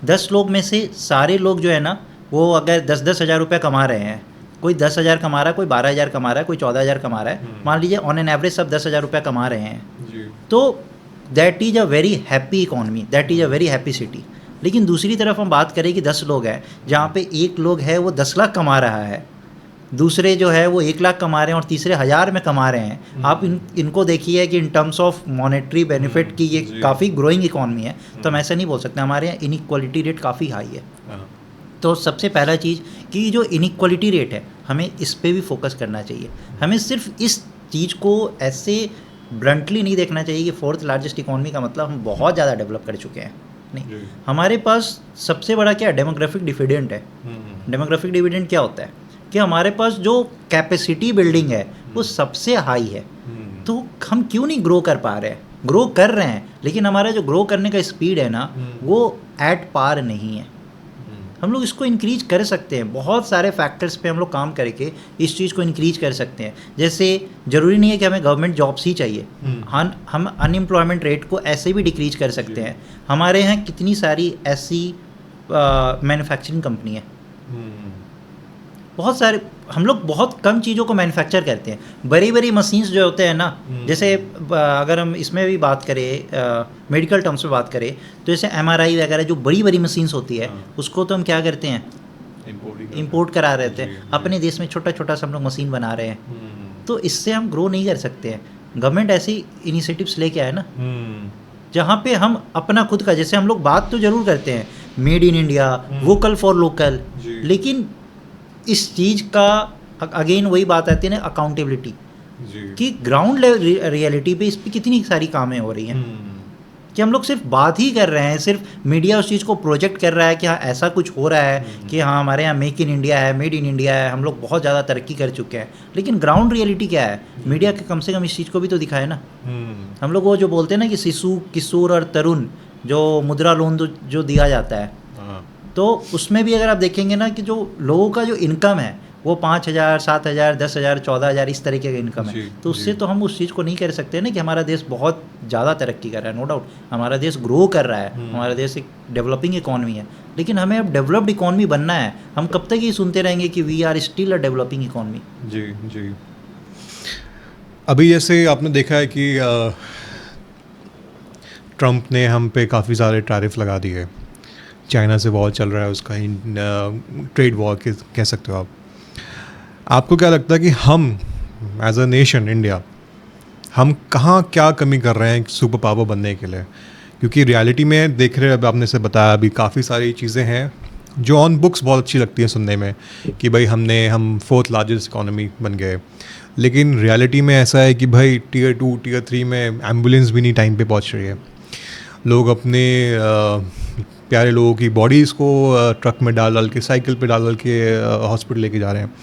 10 लोग में से सारे लोग जो है ना वो अगर 10-10 हज़ार रुपये कमा रहे हैं, कोई 10,000 कमा रहा है, कोई 12,000 कमा रहा है, कोई 14,000 कमा रहा है, मान लीजिए ऑन एन एवरेज सब 10,000 रुपये कमा रहे हैं, तो that is a very happy economy, that is a very happy city. लेकिन दूसरी तरफ हम बात करें कि 10 लोग हैं जहाँ पे एक लोग है वो 10 लाख कमा रहा है, दूसरे जो है वो 1 लाख कमा रहे हैं और तीसरे 1000 में कमा रहे हैं। आप इनको देखिए कि इन टर्म्स ऑफ मॉनेटरी बेनिफिट की ये काफ़ी ग्रोइंग इकॉनमी है, तो हम ऐसा नहीं बोल सकते। हमारे यहाँ इनइक्वालिटी रेट काफ़ी हाई है। तो सबसे पहला चीज़ कि जो इनइक्वालिटी रेट है हमें इस पे भी फोकस करना चाहिए। हमें सिर्फ इस चीज़ को ऐसे ब्लंटली नहीं देखना चाहिए कि 4th लार्जेस्ट इकॉनमी का मतलब हम बहुत ज़्यादा डेवलप कर चुके हैं। नहीं, हमारे पास सबसे बड़ा क्या डेमोग्राफिक डिविडेंड है। डेमोग्राफिक डिविडेंड क्या होता है कि हमारे पास जो कैपेसिटी बिल्डिंग है वो सबसे हाई है। तो हम क्यों नहीं ग्रो कर पा रहे हैं? ग्रो कर रहे हैं, लेकिन हमारा जो ग्रो करने का स्पीड है ना वो एट पार नहीं है। हम लोग इसको इंक्रीज कर सकते हैं, बहुत सारे फैक्टर्स पे हम लोग काम करके इस चीज़ को इंक्रीज कर सकते हैं। जैसे ज़रूरी नहीं है कि हमें गवर्नमेंट जॉब्स ही चाहिए, हम अनएम्प्लॉयमेंट रेट को ऐसे भी डिक्रीज कर सकते हैं। हमारे यहाँ कितनी सारी ऐसी मैन्युफैक्चरिंग कंपनी है, बहुत सारे, हम लोग बहुत कम चीज़ों को मैन्युफैक्चर करते हैं। बड़ी बड़ी मशीन्स जो होते हैं ना, जैसे अगर हम इसमें भी बात करें मेडिकल टर्म्स में बात करें, तो जैसे MRI वगैरह जो बड़ी बड़ी मशीन्स होती है उसको तो हम क्या करते हैं, इंपोर्ट करा रहे थे। अपने देश में छोटा छोटा सा हम लोग मशीन बना रहे हैं, तो इससे हम ग्रो नहीं कर सकते हैं। गवर्नमेंट ऐसी इनिशिएटिव्स लेके आए ना जहाँ पे हम अपना खुद का, जैसे हम लोग बात तो ज़रूर करते हैं made in India, vocal for local, लेकिन इस चीज़ का अगेन वही बात आती है ना अकाउंटेबिलिटी कि ग्राउंड रियलिटी पे इस पर कितनी सारी कामें हो रही हैं कि हम लोग सिर्फ बात ही कर रहे हैं, सिर्फ मीडिया उस चीज़ को प्रोजेक्ट कर रहा है कि हाँ ऐसा कुछ हो रहा है कि हाँ हमारे यहाँ मेक इन इंडिया है, मेड इन इंडिया है, हम लोग बहुत ज़्यादा तरक्की कर चुके हैं। लेकिन ग्राउंड रियलिटी क्या है? मीडिया के कम से कम इस चीज़ को भी तो दिखाए ना। हम लोग वो जो बोलते हैं ना कि शिशु, किशोर और तरुण जो मुद्रा लोन जो दिया जाता है, तो उसमें भी अगर आप देखेंगे ना कि जो लोगों का जो इनकम है वो 5,000, 7,000, 10,000, 14,000 इस तरीके का इनकम है, तो उससे तो हम उस चीज़ को नहीं कर सकते ना कि हमारा देश बहुत ज़्यादा तरक्की कर रहा है। नो डाउट हमारा देश ग्रो कर रहा है, हमारा देश एक डेवलपिंग इकॉनमी है, लेकिन हमें अब डेवलप्ड इकॉनमी बनना है। हम कब तक ये सुनते रहेंगे कि we are still a developing economy? जी जी। अभी जैसे आपने देखा है कि ट्रम्प ने हम पे काफ़ी सारे टैरिफ लगा दिए, चाइना से वॉर चल रहा है, उसका ट्रेड वॉर कह सकते हो आप। आपको क्या लगता है कि हम एज अ नेशन इंडिया हम कहाँ क्या कमी कर रहे हैं सुपर पावर बनने के लिए? क्योंकि रियलिटी में देख रहे हैं, अब आपने से बताया अभी काफ़ी सारी चीज़ें हैं जो ऑन बुक्स बहुत अच्छी लगती हैं सुनने में कि भाई हम 4th लार्जेस्ट इकोनॉमी बन गए, लेकिन रियलिटी में ऐसा है कि भाई Tier 2 Tier 3 में एम्बुलेंस भी नहीं टाइम पे पहुंच रही है। लोग अपने प्यारे लोगों की बॉडीज़ को ट्रक में डाल के, साइकिल पे डाल के हॉस्पिटल लेके जा रहे हैं।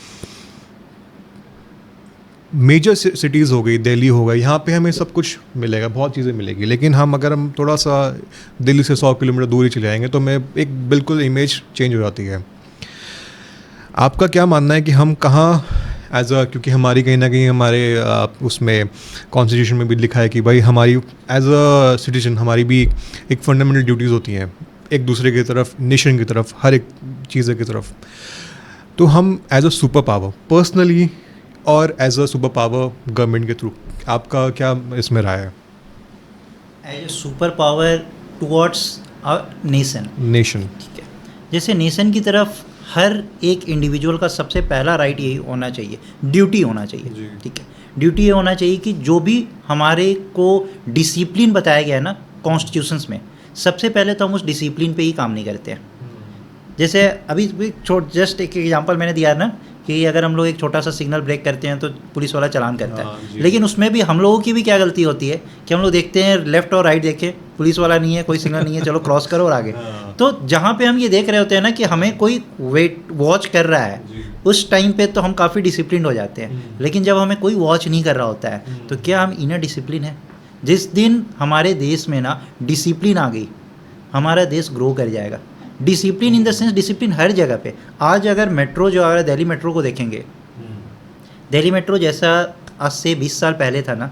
मेजर सिटीज़ हो गई, दिल्ली हो गई, यहाँ पे हमें सब कुछ मिलेगा, बहुत चीज़ें मिलेगी, लेकिन अगर हम थोड़ा सा दिल्ली से 100 किलोमीटर दूर ही चले जाएंगे तो हमें एक बिल्कुल इमेज चेंज हो जाती है। आपका क्या मानना है कि हम कहाँ क्योंकि हमारी कहीं ना कहीं हमारे उसमें कॉन्स्टिट्यूशन में भी लिखा है कि भाई हमारी एज अ सिटीजन हमारी भी एक फंडामेंटल ड्यूटीज़ होती हैं एक दूसरे की तरफ, नेशन की तरफ, हर एक चीज़ की तरफ। तो हम as a super power personally और as a super power government के थ्रू, आपका क्या इसमें राय है? As a super power towards a nation, ठीक है, जैसे नेशन की तरफ हर एक इंडिविजुअल का सबसे पहला राइट यही होना चाहिए, ड्यूटी होना चाहिए, ठीक है। ड्यूटी ये होना चाहिए कि जो भी हमारे को डिसिप्लिन बताया गया है ना कॉन्स्टिट्यूशंस में, सबसे पहले तो हम उस डिसिप्लिन पे ही काम नहीं करते हैं। जैसे अभी जस्ट एक एग्जांपल मैंने दिया है ना कि अगर हम लोग एक छोटा सा सिग्नल ब्रेक करते हैं तो पुलिस वाला चालान करता है, लेकिन उसमें भी हम लोगों की भी क्या गलती होती है कि हम लोग देखते हैं लेफ्ट और राइट, देखें पुलिस वाला नहीं है, कोई सिग्नल नहीं है, चलो क्रॉस करो और आगे। तो जहाँ पे हम ये देख रहे होते हैं ना कि हमें कोई वॉच कर रहा है, उस टाइम पे तो हम काफ़ी डिसिप्लिन हो जाते हैं, लेकिन जब हमें कोई वॉच नहीं कर रहा होता है तो क्या हम इनर डिसिप्लिन है? जिस दिन हमारे देश में ना डिसिप्लिन आ गई, हमारा देश ग्रो कर जाएगा। Discipline in the sense discipline हर जगह पे। आज अगर मेट्रो जो अगर दिल्ली मेट्रो को देखेंगे, दिल्ली मेट्रो जैसा आज से 20 साल पहले था ना,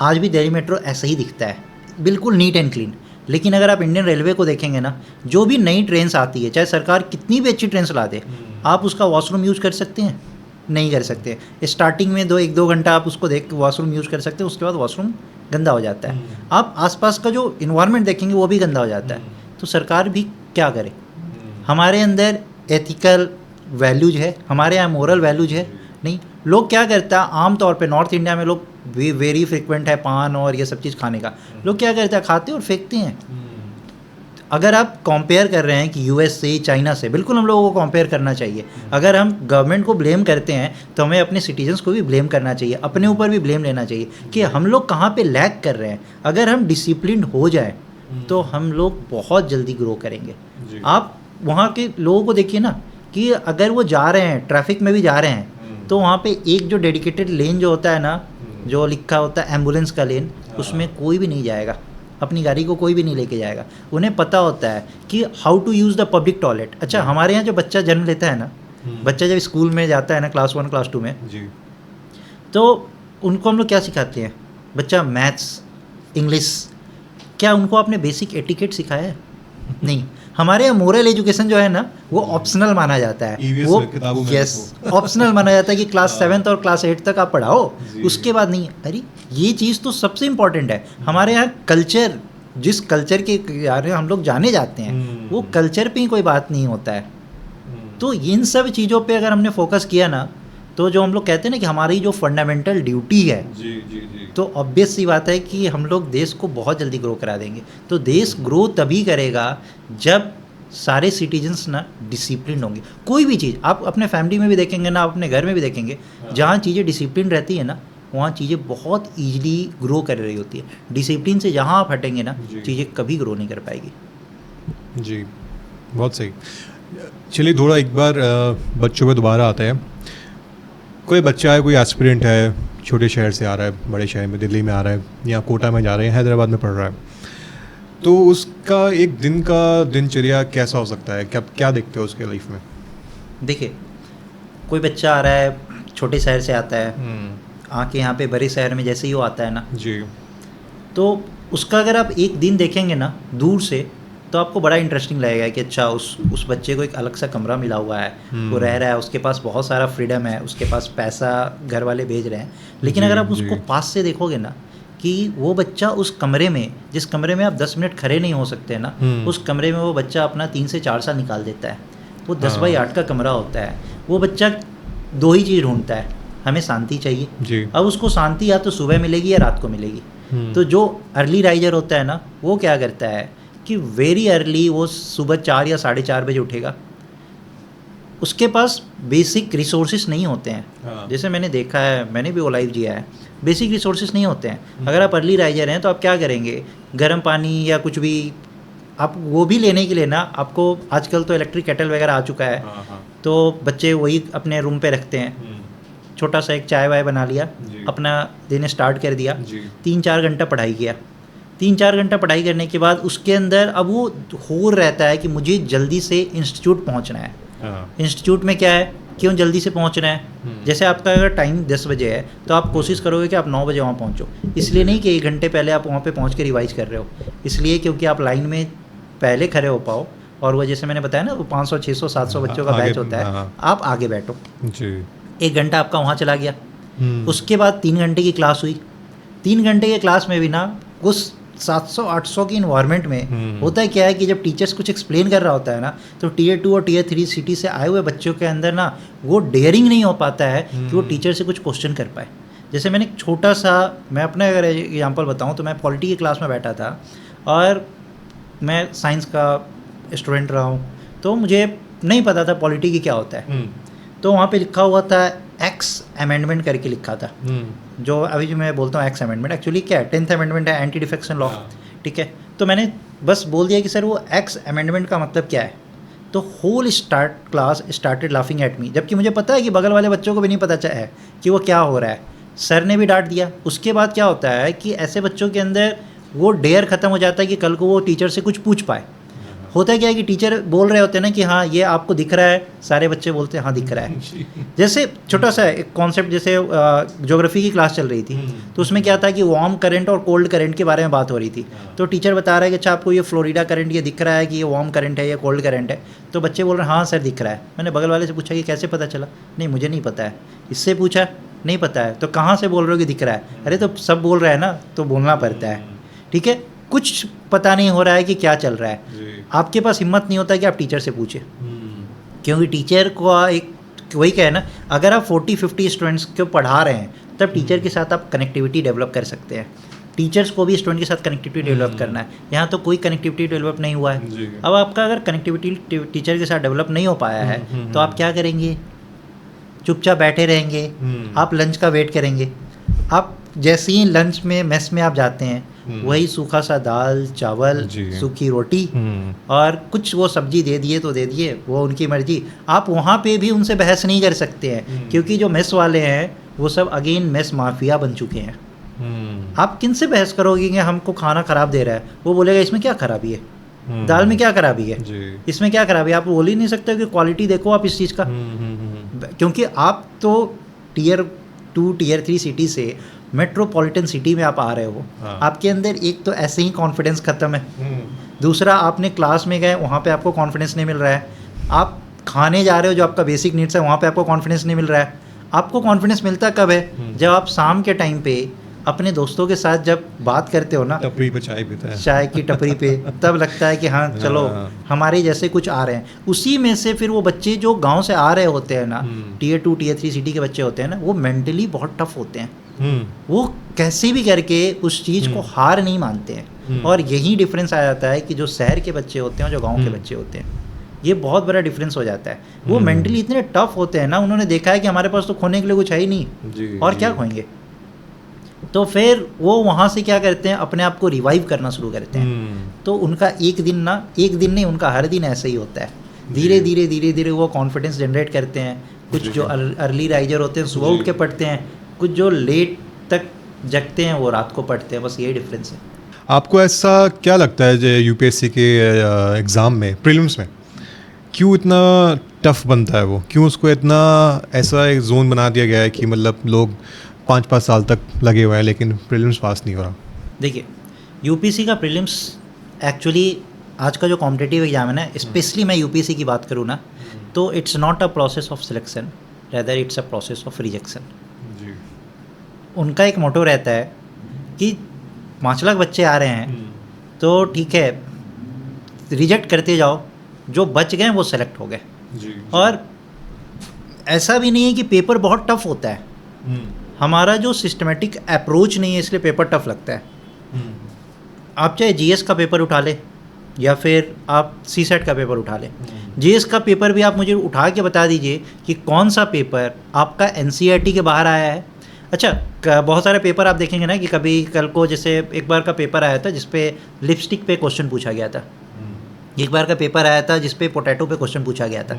आज भी दिल्ली मेट्रो ऐसा ही दिखता है, बिल्कुल नीट एंड क्लीन। लेकिन अगर आप इंडियन रेलवे को देखेंगे ना, जो भी नई ट्रेन आती है, चाहे सरकार कितनी भी अच्छी ट्रेन चला दे, आप उसका वॉशरूम यूज़ कर सकते हैं? नहीं कर सकते। स्टार्टिंग में 1-2 घंटा आप उसको देख वॉशरूम यूज़ कर सकते हैं, उसके बाद वॉशरूम गंदा हो जाता है। आप आसपास का जो इन्वायरमेंट देखेंगे वो भी गंदा हो जाता है। तो सरकार भी क्या करे? हमारे अंदर एथिकल वैल्यूज है, हमारे यहाँ मोरल वैल्यूज है नहीं। लोग क्या करता है, आम तौर पे नॉर्थ इंडिया में लोग वेरी फ्रिक्वेंट है पान और ये सब चीज़ खाने का, लोग क्या करते हैं, खाते और फेंकते हैं। अगर आप कंपेयर कर रहे हैं कि यूएस से, चाइना से, बिल्कुल हम लोगों को कंपेयर करना चाहिए। अगर हम गवर्नमेंट को ब्लेम करते हैं तो हमें अपने सिटीजन्स को भी ब्लेम करना चाहिए, अपने ऊपर भी ब्लेम लेना चाहिए कि हम लोग कहाँ पे लैग कर रहे हैं। अगर हम डिसिप्लिन हो जाए तो हम लोग बहुत जल्दी ग्रो करेंगे। आप वहाँ के लोगों को देखिए ना कि अगर वो जा रहे हैं, ट्रैफिक में भी जा रहे हैं, तो वहाँ पे एक जो डेडिकेटेड लेन जो होता है ना, जो लिखा होता है एम्बुलेंस का लेन, उसमें कोई भी नहीं जाएगा, अपनी गाड़ी को कोई भी नहीं लेके जाएगा। उन्हें पता होता है कि how to use the public toilet. अच्छा, हमारे यहाँ जो बच्चा जन्म लेता है ना, बच्चा जब स्कूल में जाता है ना, क्लास 1 क्लास 2 में, तो उनको हम लोग क्या सिखाते हैं? बच्चा मैथ्स, इंग्लिश, क्या उनको आपने बेसिक एटिकेट सिखाया है? नहीं। हमारे यहाँ मोरल एजुकेशन जो है ना, वो ऑप्शनल माना जाता है। वो यस, ऑप्शनल माना जाता है कि क्लास 7th और क्लास 8 तक आप पढ़ाओ, उसके बाद नहीं। अरे ये चीज़ तो सबसे इम्पॉर्टेंट है। हमारे यहाँ कल्चर, जिस कल्चर के यार हम लोग जाने जाते हैं, वो कल्चर पे ही कोई बात नहीं होता है। तो इन सब चीज़ों पे अगर हमने फोकस किया ना, तो जो हम लोग कहते हैं ना कि हमारी जो फंडामेंटल ड्यूटी है, तो ऑब्वियस सी बात है कि हम लोग देश को बहुत जल्दी ग्रो करा देंगे। तो देश ग्रो तभी करेगा जब सारे सिटीजन्स ना डिसिप्लिन होंगे। कोई भी चीज़ आप अपने फैमिली में भी देखेंगे ना, अपने घर में भी देखेंगे, जहाँ चीज़ें डिसिप्लिन रहती है ना, वहाँ चीज़ें बहुत ईजिली ग्रो कर रही होती है। डिसिप्लिन से जहाँ आप हटेंगे ना, चीज़ें कभी ग्रो नहीं कर पाएगी। जी, बहुत सही। चलिए थोड़ा एक बार बच्चों पे दोबारा आता है। कोई बच्चा है, कोई एस्पिरेंट है, छोटे शहर से आ रहा है, बड़े शहर में, दिल्ली में आ रहा है, या कोटा में जा रहे हैं, हैदराबाद में पढ़ रहा है, तो उसका एक दिन का दिनचर्या कैसा हो सकता है, क्या क्या देखते हो उसके लाइफ में? देखिए, कोई बच्चा आ रहा है, छोटे शहर से आता है, आके यहाँ पे बड़े शहर में जैसे ही वो आता है ना, जी। तो उसका अगर आप एक दिन देखेंगे ना दूर से, तो आपको बड़ा इंटरेस्टिंग लगेगा कि अच्छा उस बच्चे को एक अलग सा कमरा मिला हुआ है, वो रह रहा है, उसके पास बहुत सारा फ्रीडम है, उसके पास पैसा घर वाले भेज रहे हैं। लेकिन जी, अगर आप उसको जी। पास से देखोगे ना, कि वो बच्चा उस कमरे में, जिस कमरे में आप 10 मिनट खड़े नहीं हो सकते ना, उस कमरे में वो बच्चा अपना 3 से 4 साल निकाल देता है। वो 10 बाई 8 का कमरा होता है। वो बच्चा 2 ही चीज़ ढूंढता है, हमें शांति चाहिए। जी। अब उसको शांति या तो सुबह मिलेगी या रात को मिलेगी। तो जो अर्ली राइजर होता है ना, वो क्या करता है कि वेरी अर्ली वो सुबह 4 या 4:30 बजे उठेगा। उसके पास बेसिक रिसोर्सेज नहीं होते हैं। हाँ। जैसे मैंने देखा है, मैंने भी वो लाइफ जिया है, बेसिक रिसोर्सेज नहीं होते हैं। अगर आप अर्ली राइजर हैं तो आप क्या करेंगे, गर्म पानी या कुछ भी, आप वो भी लेने के लिए ना, आपको आजकल तो इलेक्ट्रिक केटल वगैरह आ चुका है, तो बच्चे वही अपने रूम पे रखते हैं। छोटा सा एक चाय वाय बना लिया, जी। अपना दिन स्टार्ट कर दिया, जी। 3-4 घंटा पढ़ाई किया। 3-4 घंटा पढ़ाई करने के बाद उसके अंदर अब वो होड़ रहता है कि मुझे जल्दी से इंस्टीट्यूट पहुंचना है। इंस्टीट्यूट में क्या है, क्यों जल्दी से पहुंचना है? जैसे आपका अगर टाइम 10 बजे है तो आप कोशिश करोगे कि आप 9 बजे वहाँ पहुँचो। इसलिए नहीं कि 1 घंटे पहले आप वहाँ पे पहुँच के रिवाइज कर रहे हो, इसलिए क्योंकि आप लाइन में पहले खड़े हो पाओ। और वो जैसे मैंने बताया ना, वो 500, 600, 700 बच्चों का आगे, बैच होता है, हाँ। आप आगे बैठो। जी। 1 घंटा आपका वहाँ चला गया। उसके बाद 3 घंटे की क्लास हुई। 3 घंटे की क्लास में भी ना, उस 700-800 की इन्वायरमेंट में होता है क्या है कि जब टीचर्स कुछ एक्सप्लेन कर रहा होता है ना, तो Tier 2 और Tier 3 सिटी से आए हुए बच्चों के अंदर ना वो डेयरिंग नहीं हो पाता है कि वो टीचर से कुछ क्वेश्चन कर पाए। जैसे मैंने एक छोटा सा, मैं अपना अगर एग्जांपल बताऊं, तो मैं पॉलिटी की क्लास में बैठा था और मैं साइंस का स्टूडेंट रहा हूँ, तो मुझे नहीं पता था पॉलिटी की क्या होता है। तो वहाँ पे लिखा हुआ था एक्स अमेंडमेंट करके लिखा था, जो अभी जो मैं बोलता हूँ एक्स अमेंडमेंट, एक्चुअली क्या है, 10th अमेंडमेंट है, एंटी डिफेक्शन लॉ। ठीक है, तो मैंने बस बोल दिया कि सर वो एक्स अमेंडमेंट का मतलब क्या है। तो whole class started laughing at me, जबकि मुझे पता है कि बगल वाले बच्चों को भी नहीं पता है कि वो क्या हो रहा है। सर ने भी डांट दिया। उसके बाद क्या होता है कि ऐसे बच्चों के अंदर वो डेयर ख़त्म हो जाता है कि कल को वो टीचर से कुछ पूछ पाए। होता क्या है कि टीचर बोल रहे होते हैं ना कि हाँ ये आपको दिख रहा है, सारे बच्चे बोलते हैं हाँ दिख रहा है। जैसे छोटा सा एक कॉन्सेप्ट, जैसे ज्योग्राफी की क्लास चल रही थी, तो उसमें क्या था कि वार्म करंट और कोल्ड करंट के बारे में बात हो रही थी। तो टीचर बता रहा है कि अच्छा आपको ये फ्लोरिडा करंट ये दिख रहा है कि ये वार्म करंट है या कोल्ड करंट है। तो बच्चे बोल रहे हैं हाँ सर दिख रहा है। मैंने बगल वाले से पूछा कि कैसे पता चला? नहीं मुझे नहीं पता है। इससे पूछा नहीं पता है। तो कहाँ से बोल रहे हो कि दिख रहा है? अरे तो सब बोल रहा है ना, तो बोलना पड़ता है। ठीक है, कुछ पता नहीं हो रहा है कि क्या चल रहा है, आपके पास हिम्मत नहीं होता कि आप टीचर से पूछे, क्योंकि टीचर को एक वही कहे ना, अगर आप 40-50 स्टूडेंट्स को पढ़ा रहे हैं तब टीचर के साथ आप कनेक्टिविटी डेवलप कर सकते हैं। टीचर्स को भी स्टूडेंट के साथ कनेक्टिविटी डेवलप करना है। यहाँ तो कोई कनेक्टिविटी डेवलप नहीं हुआ है। अब आपका अगर कनेक्टिविटी टीचर के साथ डेवलप नहीं हो पाया है तो आप क्या करेंगे? चुपचाप बैठे रहेंगे, आप लंच का वेट करेंगे। आप जैसे ही लंच में मेस में आप जाते हैं, वही सूखा सा दाल चावल सूखी रोटी और कुछ वो सब्जी दे दिए तो दे दिए, वो उनकी मर्जी। आप वहाँ पे भी उनसे बहस नहीं कर सकते हैं, क्योंकि जो मेस वाले हैं वो सब अगेन मेस माफिया बन चुके हैं। आप किन से बहस करोगे कि हमको खाना ख़राब दे रहा है? वो बोलेगा इसमें क्या खराबी है, दाल में क्या खराबी है, इसमें क्या खराबी है? आप बोल ही नहीं सकते कि क्वालिटी देखो आप इस चीज़ का, क्योंकि आप तो Tier 2 Tier 3 सिटी से मेट्रोपॉलिटन सिटी में आप आ रहे हो। आपके अंदर एक तो ऐसे ही कॉन्फिडेंस ख़त्म है, दूसरा आपने क्लास में गए वहाँ पे आपको कॉन्फिडेंस नहीं मिल रहा है, आप खाने जा रहे हो जो आपका बेसिक नीड्स है वहाँ पे आपको कॉन्फिडेंस नहीं मिल रहा है। आपको कॉन्फिडेंस मिलता कब है? जब आप शाम के टाइम पे अपने दोस्तों के साथ जब बात करते हो ना, टपरी पे चाय पीता है, चाय की टपरी पे, तब लगता है कि हाँ चलो हमारे जैसे कुछ आ रहे हैं। उसी में से फिर वो बच्चे जो गांव से आ रहे होते हैं ना, Tier 2 Tier 3 सिटी के बच्चे होते हैं ना, वो मेंटली बहुत टफ होते हैं। वो कैसे भी करके उस चीज़ को हार नहीं मानते हैं। और यही डिफरेंस आ जाता है कि जो शहर के बच्चे होते हैं और जो गांव के बच्चे होते हैं, ये बहुत बड़ा डिफरेंस हो जाता है। वो मेंटली इतने टफ होते हैं ना, उन्होंने देखा है कि हमारे पास तो खोने के लिए कुछ है ही नहीं, और क्या खोएंगे। तो फिर वो वहाँ से क्या करते हैं, अपने आप को रिवाइव करना शुरू करते हैं। तो उनका एक दिन नहीं, उनका हर दिन ऐसे ही होता है। धीरे धीरे वो कॉन्फिडेंस जनरेट करते हैं। कुछ जो अर्ली राइजर होते हैं सुबह उठ के पढ़ते हैं, कुछ जो लेट तक जगते हैं वो रात को पढ़ते हैं। बस ये डिफरेंस है। आपको ऐसा क्या लगता है जो यूपीएससी के एग्ज़ाम में प्रीलिम्स में क्यों इतना टफ बनता है वो, क्यों उसको इतना ऐसा एक जोन बना दिया गया है कि मतलब लोग 5-5 साल तक लगे हुए हैं लेकिन प्रीलिम्स पास नहीं हो रहा? देखिए, यूपीएससी का प्रीलिम्स एक्चुअली आज का जो कॉम्पिटिटिव एग्जाम है ना, स्पेशली मैं यूपीएससी की बात करूँ ना, तो it's not a process of selection, rather it's a process of rejection. जी। उनका एक मोटो रहता है कि 5 लाख बच्चे आ रहे हैं तो ठीक है, रिजेक्ट करते जाओ, जो बच गए वो सेलेक्ट हो गए। जी। और ऐसा भी नहीं है कि पेपर बहुत टफ होता है, हमारा जो सिस्टमेटिक अप्रोच नहीं है इसलिए पेपर टफ लगता है। आप चाहे जीएस का पेपर उठा ले या फिर आप सीसेट का पेपर उठा ले, जीएस का पेपर भी आप मुझे उठा के बता दीजिए कि कौन सा पेपर आपका एनसीईआरटी के बाहर आया है। अच्छा, बहुत सारे पेपर आप देखेंगे ना कि कभी कल को जैसे एक बार का पेपर आया था जिसपे लिपस्टिक पे क्वेश्चन पूछा गया था, एक बार का पेपर आया था जिसपे पोटैटो पे क्वेश्चन पूछा गया था,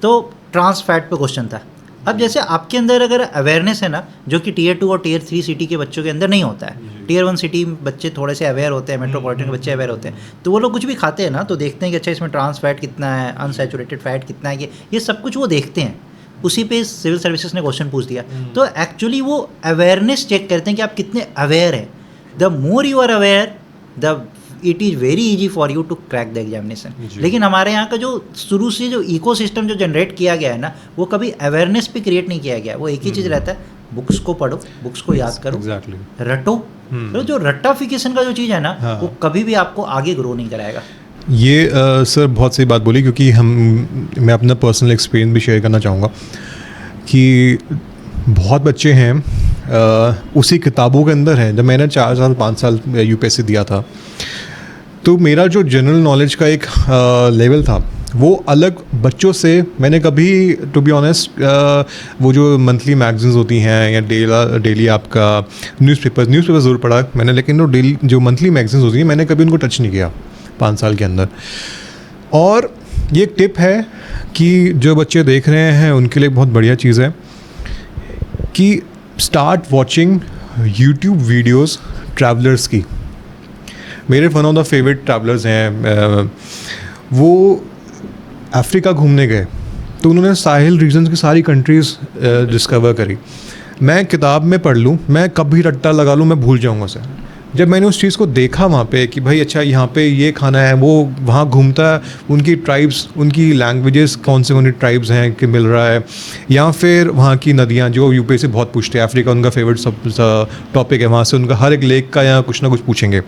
तो ट्रांस फैट पे क्वेश्चन था। अब जैसे आपके अंदर अगर अवेयरनेस है ना, जो कि टीयर 2 और टीयर 3 सिटी के बच्चों के अंदर नहीं होता है, टीयर 1 सिटी बच्चे थोड़े से अवेयर होते हैं, मेट्रोपॉलिटन के बच्चे अवेयर होते हैं, तो वो लोग कुछ भी खाते हैं ना तो देखते हैं कि अच्छा इसमें ट्रांस फैट कितना है, अनसैचुरेटेड फैट कितना है, ये सब कुछ वो देखते हैं। उसी पे सिविल सर्विसेज ने क्वेश्चन पूछ दिया, तो एक्चुअली वो अवेयरनेस चेक करते हैं कि आप कितने अवेयर हैं। The more you are aware, the it is very easy for you to crack the examination. लेकिन हमारे यहाँ का जो शुरू से जो इकोसिस्टम जो जनरेट किया गया है ना, वो कभी अवेयरनेस पे क्रिएट नहीं किया गया। वो एक ही चीज़ रहता है, बुक्स को पढ़ो, बुक्स को याद करो, रटो। तो जो रट्टाफिकेशन का जो चीज़ है ना, वो कभी भी आपको आगे ग्रो नहीं कराएगा। ये सर बहुत सही बात बोली, क्योंकि मैं अपना पर्सनल एक्सपीरियंस भी शेयर करना चाहूँगा कि बहुत बच्चे हैं उसी किताबों के अंदर हैं। जब मैंने 4 साल 5 साल यूपीएससी दिया था, तो मेरा जो जनरल नॉलेज का एक लेवल था वो अलग बच्चों से, मैंने कभी टू बी ऑनेस्ट वो जो मंथली मैगजीन्स होती हैं या डेली आपका न्यूज़पेपर ज़रूर पढ़ा मैंने, लेकिन वो डेली जो मंथली मैगजीन्स होती हैं मैंने कभी उनको टच नहीं किया 5 साल के अंदर। और ये एक टिप है कि जो बच्चे देख रहे हैं उनके लिए बहुत बढ़िया चीज़ है कि start watching YouTube videos travellers की। मेरे one of the favourite travellers हैं, वो अफ्रीका घूमने गए तो उन्होंने साहिल रीजन्स की सारी कंट्रीज़ डिस्कवर करी। मैं किताब में पढ़ लूँ, मैं कभी रट्टा लगा लूँ, मैं भूल जाऊँगा सर। जब मैंने उस चीज़ को देखा वहाँ पे कि भाई अच्छा यहाँ पे ये खाना है, वो वहाँ घूमता है, उनकी ट्राइब्स, उनकी लैंग्वेजेस कौन से ट्राइब्स हैं कि मिल रहा है, या फिर वहाँ की नदियाँ जो यूपी से बहुत पूछते हैं, अफ्रीका उनका फेवरेट सब टॉपिक है, वहाँ से उनका हर एक लेक का या कुछ ना कुछ पूछेंगे।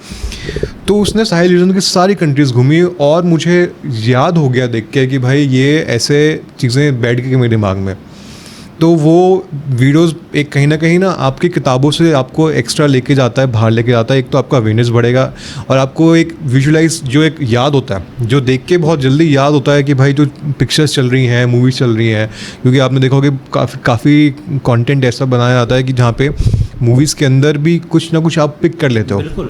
तो उसने साहिल रीजन की सारी कंट्रीज़ घूमी और मुझे याद हो गया देख के कि भाई ये ऐसे चीज़ें बैठ गई मेरे दिमाग में। तो वो वीडियोस एक कहीं ना आपकी किताबों से आपको एक्स्ट्रा लेके जाता है, बाहर लेके जाता है। एक तो आपका अवेयरनेस बढ़ेगा और आपको एक विजुअलाइज जो एक याद होता है, जो देख के बहुत जल्दी याद होता है कि भाई जो पिक्चर्स चल रही हैं, मूवीज़ चल रही हैं, क्योंकि आपने देखा होगा काफ़ी कंटेंट ऐसा बनाया जाता है कि जहाँ पे मूवीज़ के अंदर भी कुछ ना कुछ आप पिक कर लेते हो।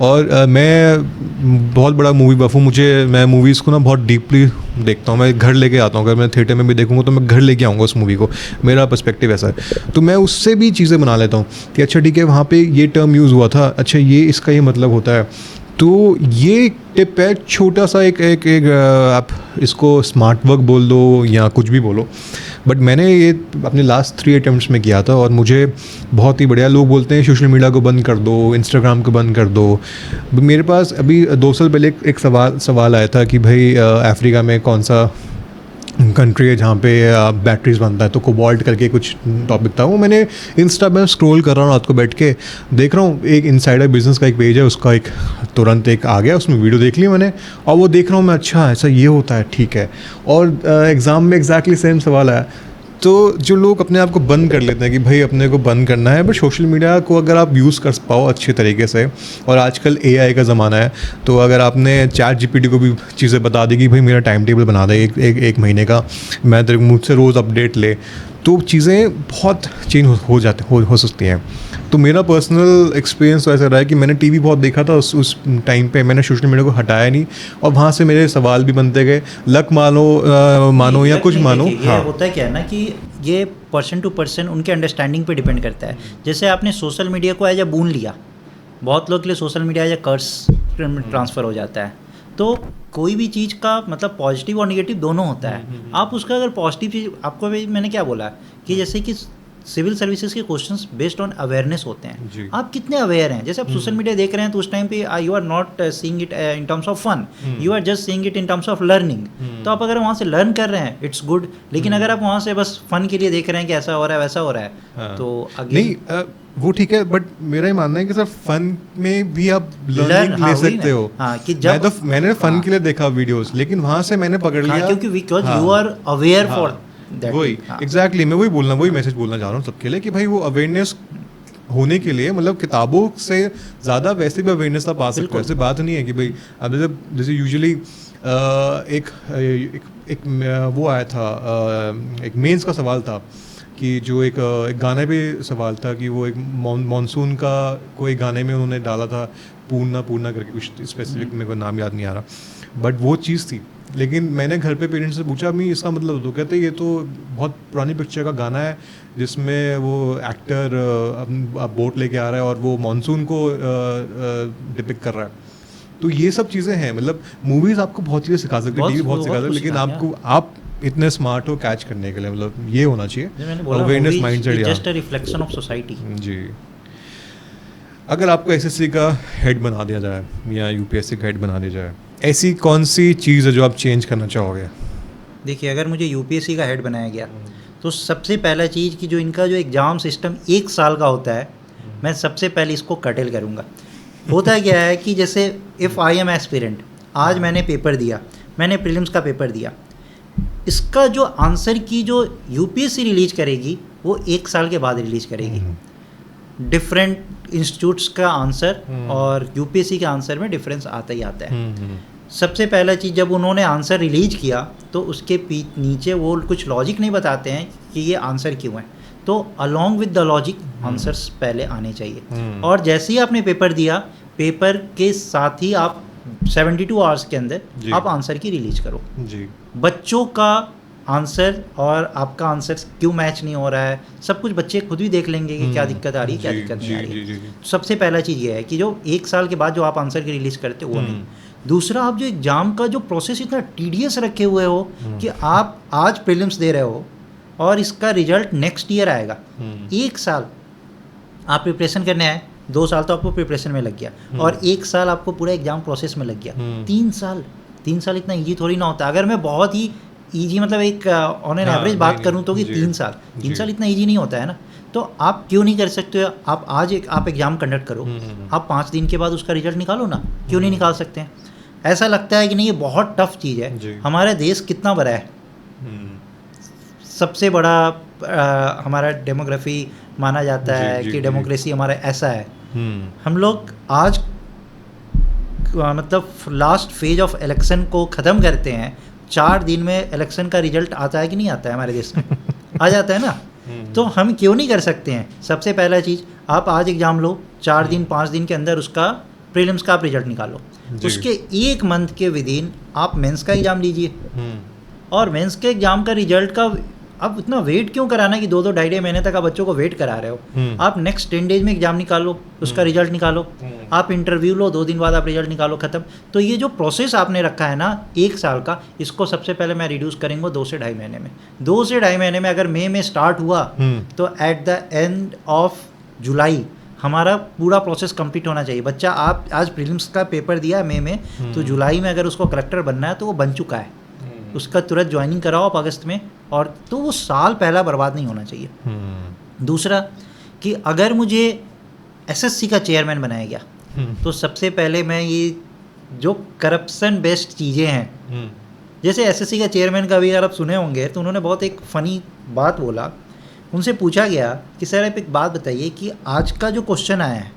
और मैं बहुत बड़ा मूवी बफ हूँ, मैं मूवीज़ को ना बहुत डीपली देखता हूँ, मैं घर लेके आता हूँ। अगर मैं थिएटर में भी देखूँगा तो मैं घर लेके आऊँगा उस मूवी को, मेरा पर्सपेक्टिव ऐसा है। तो मैं उससे भी चीज़ें बना लेता हूँ कि अच्छा ठीक है वहाँ पे ये टर्म यूज़ हुआ था, अच्छा ये इसका ये मतलब होता है। तो ये टिप है, छोटा सा एक आप इसको स्मार्ट वर्क बोल दो या कुछ भी बोलो, बट मैंने ये अपने लास्ट 3 अटेम्प्ट्स में किया था और मुझे बहुत ही बढ़िया। लोग बोलते हैं सोशल मीडिया को बंद कर दो, इंस्टाग्राम को बंद कर दो। मेरे पास अभी 2 साल पहले एक सवाल आया था कि भाई अफ्रीका में कौन सा कंट्री है जहाँ पे बैटरीज बनता है, तो कोबाल्ट करके कुछ टॉपिक था। वो मैंने इंस्टा में स्क्रॉल कर रहा हूँ रात को बैठ के, देख रहा हूँ एक इनसाइडर बिजनेस का एक पेज है, उसका एक तुरंत एक आ गया, उसमें वीडियो देख ली मैंने और वो देख रहा हूँ मैं, अच्छा ऐसा ये होता है, ठीक है। और एग्ज़ाम में एग्जैक्टली सेम सवाल आया। तो जो लोग अपने आप को बंद कर लेते हैं कि भाई अपने को बंद करना है, बट सोशल मीडिया को अगर आप यूज़ कर पाओ अच्छे तरीके से, और आजकल AI का ज़माना है, तो अगर आपने ChatGPT को भी चीज़ें बता दी कि भाई मेरा टाइम टेबल बना दे एक महीने का, मैं तेरे मुझसे रोज़ अपडेट ले, तो चीज़ें बहुत चेंज हो सकती हैं। तो मेरा पर्सनल एक्सपीरियंस ऐसा रहा है कि मैंने टीवी बहुत देखा था, उस टाइम पे मैंने सोशल मीडिया को हटाया नहीं, और वहाँ से मेरे सवाल भी बनते गए। लक मानो या कुछ मानो। हाँ, होता है क्या है ना कि ये पर्सन टू पर्सन उनके अंडरस्टैंडिंग पे डिपेंड करता है। जैसे आपने सोशल मीडिया को एज अ बून लिया, बहुत लोग के लिए सोशल मीडिया या कर्स ट्रांसफ़र हो जाता है। तो कोई भी चीज़ का मतलब पॉजिटिव और निगेटिव दोनों होता है। आप उसका अगर पॉजिटिव चीज़, आपको भी मैंने क्या बोला कि जैसे कि सिविल सर्विसेज के क्वेश्चंस बेस्ड ऑन अवेयरनेस होते जी। हैं। आप कितने अवेयर हैं, जैसे आप सोशल मीडिया देख रहे हैं तो उस टाइम पे you are not seeing it in terms of fun, you are just seeing it in terms of learning. तो आप अगर वहाँ से लर्न कर रहे हैं इट्स गुड, लेकिन अगर आप वहाँ से बस फन के लिए देख रहे हैं कि ऐसा हो रहा है वैसा हो रहा है, हाँ। तो नहीं वो ठीक है, बट मेरा ही मानना है कि सर फन में भी आप लर्निंग हाँ, ले वही सकते ना। हो। हाँ, कि जब मैंने फन हाँ। के लिए देखा वीडियोस, लेकिन वहां से मैंने पकड़ हाँ, लिया क्योंकि बिकॉज हाँ, यू आर अवेयर हाँ, फॉर दैट। वही एग्जैक्टली मैं वही मैसेज बोलना चाह रहा हूँ सबके लिए कि भाई वो अवेयरनेस होने के लिए मतलब किताबों से ज़्यादा वैसे भी अवेयरनेस आप पा सकते हो। ऐसे बात नहीं है कि भाई अब जैसे यूजुअली एक वो आया था, एक मेंस का सवाल था कि जो एक गाने पे सवाल था कि वो एक मॉनसून का कोई गाने में उन्होंने डाला था पूर्णा पूर्णा करके, कुछ स्पेसिफिक मेरे को नाम याद नहीं आ रहा, बट वो चीज़ थी। लेकिन मैंने घर पे पेरेंट्स से पूछा मैं इसका मतलब, तो कहते ये तो बहुत पुरानी पिक्चर का गाना है जिसमें वो एक्टर बोट लेके आ रहा है और वो मॉनसून को डिपिक्ट कर रहा है। तो ये सब चीज़ें हैं, मतलब मूवीज़ आपको बहुत चीज़ें सिखा सकती है, टीवी बहुत सिखा सकती है, लेकिन आपको आप इतने स्मार्ट हो कैच करने के लिए मतलब ये होना चाहिए awareness mindset. Just a reflection of society. जी। अगर आपको एसएससी का हेड बना दिया जाए या यूपीएससी का हेड बना दिया जाए, ऐसी कौन सी चीज़ है जो आप चेंज करना चाहोगे? देखिए, अगर मुझे यूपीएससी का हेड बनाया गया तो सबसे पहला चीज़ कि जो इनका जो एग्ज़ाम सिस्टम 1 साल का होता है, मैं सबसे पहले इसको कटेल करूँगा। होता क्या है कि जैसे इफ़ आई एम एस्पिरेंट, आज मैंने पेपर दिया, मैंने प्रीलिम्स का पेपर दिया, इसका जो आंसर की जो यूपीएससी रिलीज करेगी वो 1 साल के बाद रिलीज करेगी। डिफरेंट इंस्टीट्यूट्स का आंसर और यूपीएससी के आंसर में डिफरेंस आता ही आता है। सबसे पहला चीज़, जब उन्होंने आंसर रिलीज किया तो उसके नीचे वो कुछ लॉजिक नहीं बताते हैं कि ये आंसर क्यों है, तो along with the logic answers पहले आने चाहिए। और जैसे ही आपने पेपर दिया, पेपर के साथ ही आप 72 आवर्स के अंदर आप आंसर की रिलीज करो। जी। बच्चों का आंसर और आपका आंसर क्यों मैच नहीं हो रहा है, सब कुछ बच्चे खुद भी देख लेंगे कि क्या दिक्कत आ रही है, क्या दिक्कत नहीं आ रही है। सबसे पहला चीज़ ये है कि जो 1 साल के बाद जो आप आंसर की रिलीज करते हो वो नहीं। दूसरा, आप जो एग्ज़ाम का जो प्रोसेस इतना टीडियस रखे हुए हो कि आप आज प्रीलिम्स दे रहे हो और इसका रिजल्ट नेक्स्ट ईयर आएगा। 1 साल आप प्रिपरेशन करने आए, 2 साल तो आपको प्रिपरेशन में लग गया और 1 साल आपको पूरा एग्जाम प्रोसेस में लग गया। 3 साल इतना ईजी थोड़ी ना होता। अगर मैं बहुत ही ईजी मतलब एक ऑन एन एवरेज बात करूं तो कि 3 साल इतना ईजी नहीं होता है ना। तो आप क्यों नहीं कर सकते हो, आप आज आप एग्ज़ाम कंडक्ट करो, आप 5 दिन के बाद उसका रिजल्ट निकालो ना, क्यों नहीं निकाल सकते हैं? ऐसा लगता है कि नहीं ये बहुत टफ चीज़ है। हमारा देश कितना बड़ा है, सबसे बड़ा हमारा डेमोग्राफी माना जाता है कि डेमोक्रेसी हमारा ऐसा है। हम लोग आज मतलब लास्ट फेज ऑफ इलेक्शन को ख़त्म करते हैं, 4 दिन में इलेक्शन का रिजल्ट आता है कि नहीं आता है हमारे देश में? आ जाता है ना। तो हम क्यों नहीं कर सकते हैं? सबसे पहला चीज़, आप आज एग्ज़ाम लो, 4 दिन 5 दिन के अंदर उसका प्रीलिम्स का आप रिजल्ट निकालो, उसके 1 मंथ के विदिन आप मेंस का एग्ज़ाम लीजिए और मेंस के एग्ज़ाम का रिजल्ट का अब इतना वेट क्यों कराना कि 2-2 ढाई महीने तक आप बच्चों को वेट करा रहे हो? आप नेक्स्ट 10 डेज में एग्जाम निकालो, उसका रिजल्ट निकालो, आप इंटरव्यू लो, 2 दिन बाद आप रिजल्ट निकालो, खत्म। तो ये जो प्रोसेस आपने रखा है ना 1 साल का, इसको सबसे पहले मैं रिड्यूस करेंगे 2 से ढाई महीने में। 2 से ढाई महीने में अगर मई में स्टार्ट हुआ तो at the end of July हमारा पूरा प्रोसेस कंप्लीट होना चाहिए। बच्चा आप आज प्रीलिम्स का पेपर दिया मई में, तो जुलाई में अगर उसको कलेक्टर बनना है तो वो बन चुका है, उसका तुरंत ज्वाइनिंग कराओ आप अगस्त में, और तो वो साल पहला बर्बाद नहीं होना चाहिए। दूसरा कि अगर मुझे एसएससी का चेयरमैन बनाया गया तो सबसे पहले मैं ये जो करप्शन बेस्ड चीज़ें हैं, जैसे एसएससी का चेयरमैन का भी अगर आप सुने होंगे तो उन्होंने बहुत एक फ़नी बात बोला। उनसे पूछा गया कि सर आप एक बात बताइए कि आज का जो क्वेश्चन आया है,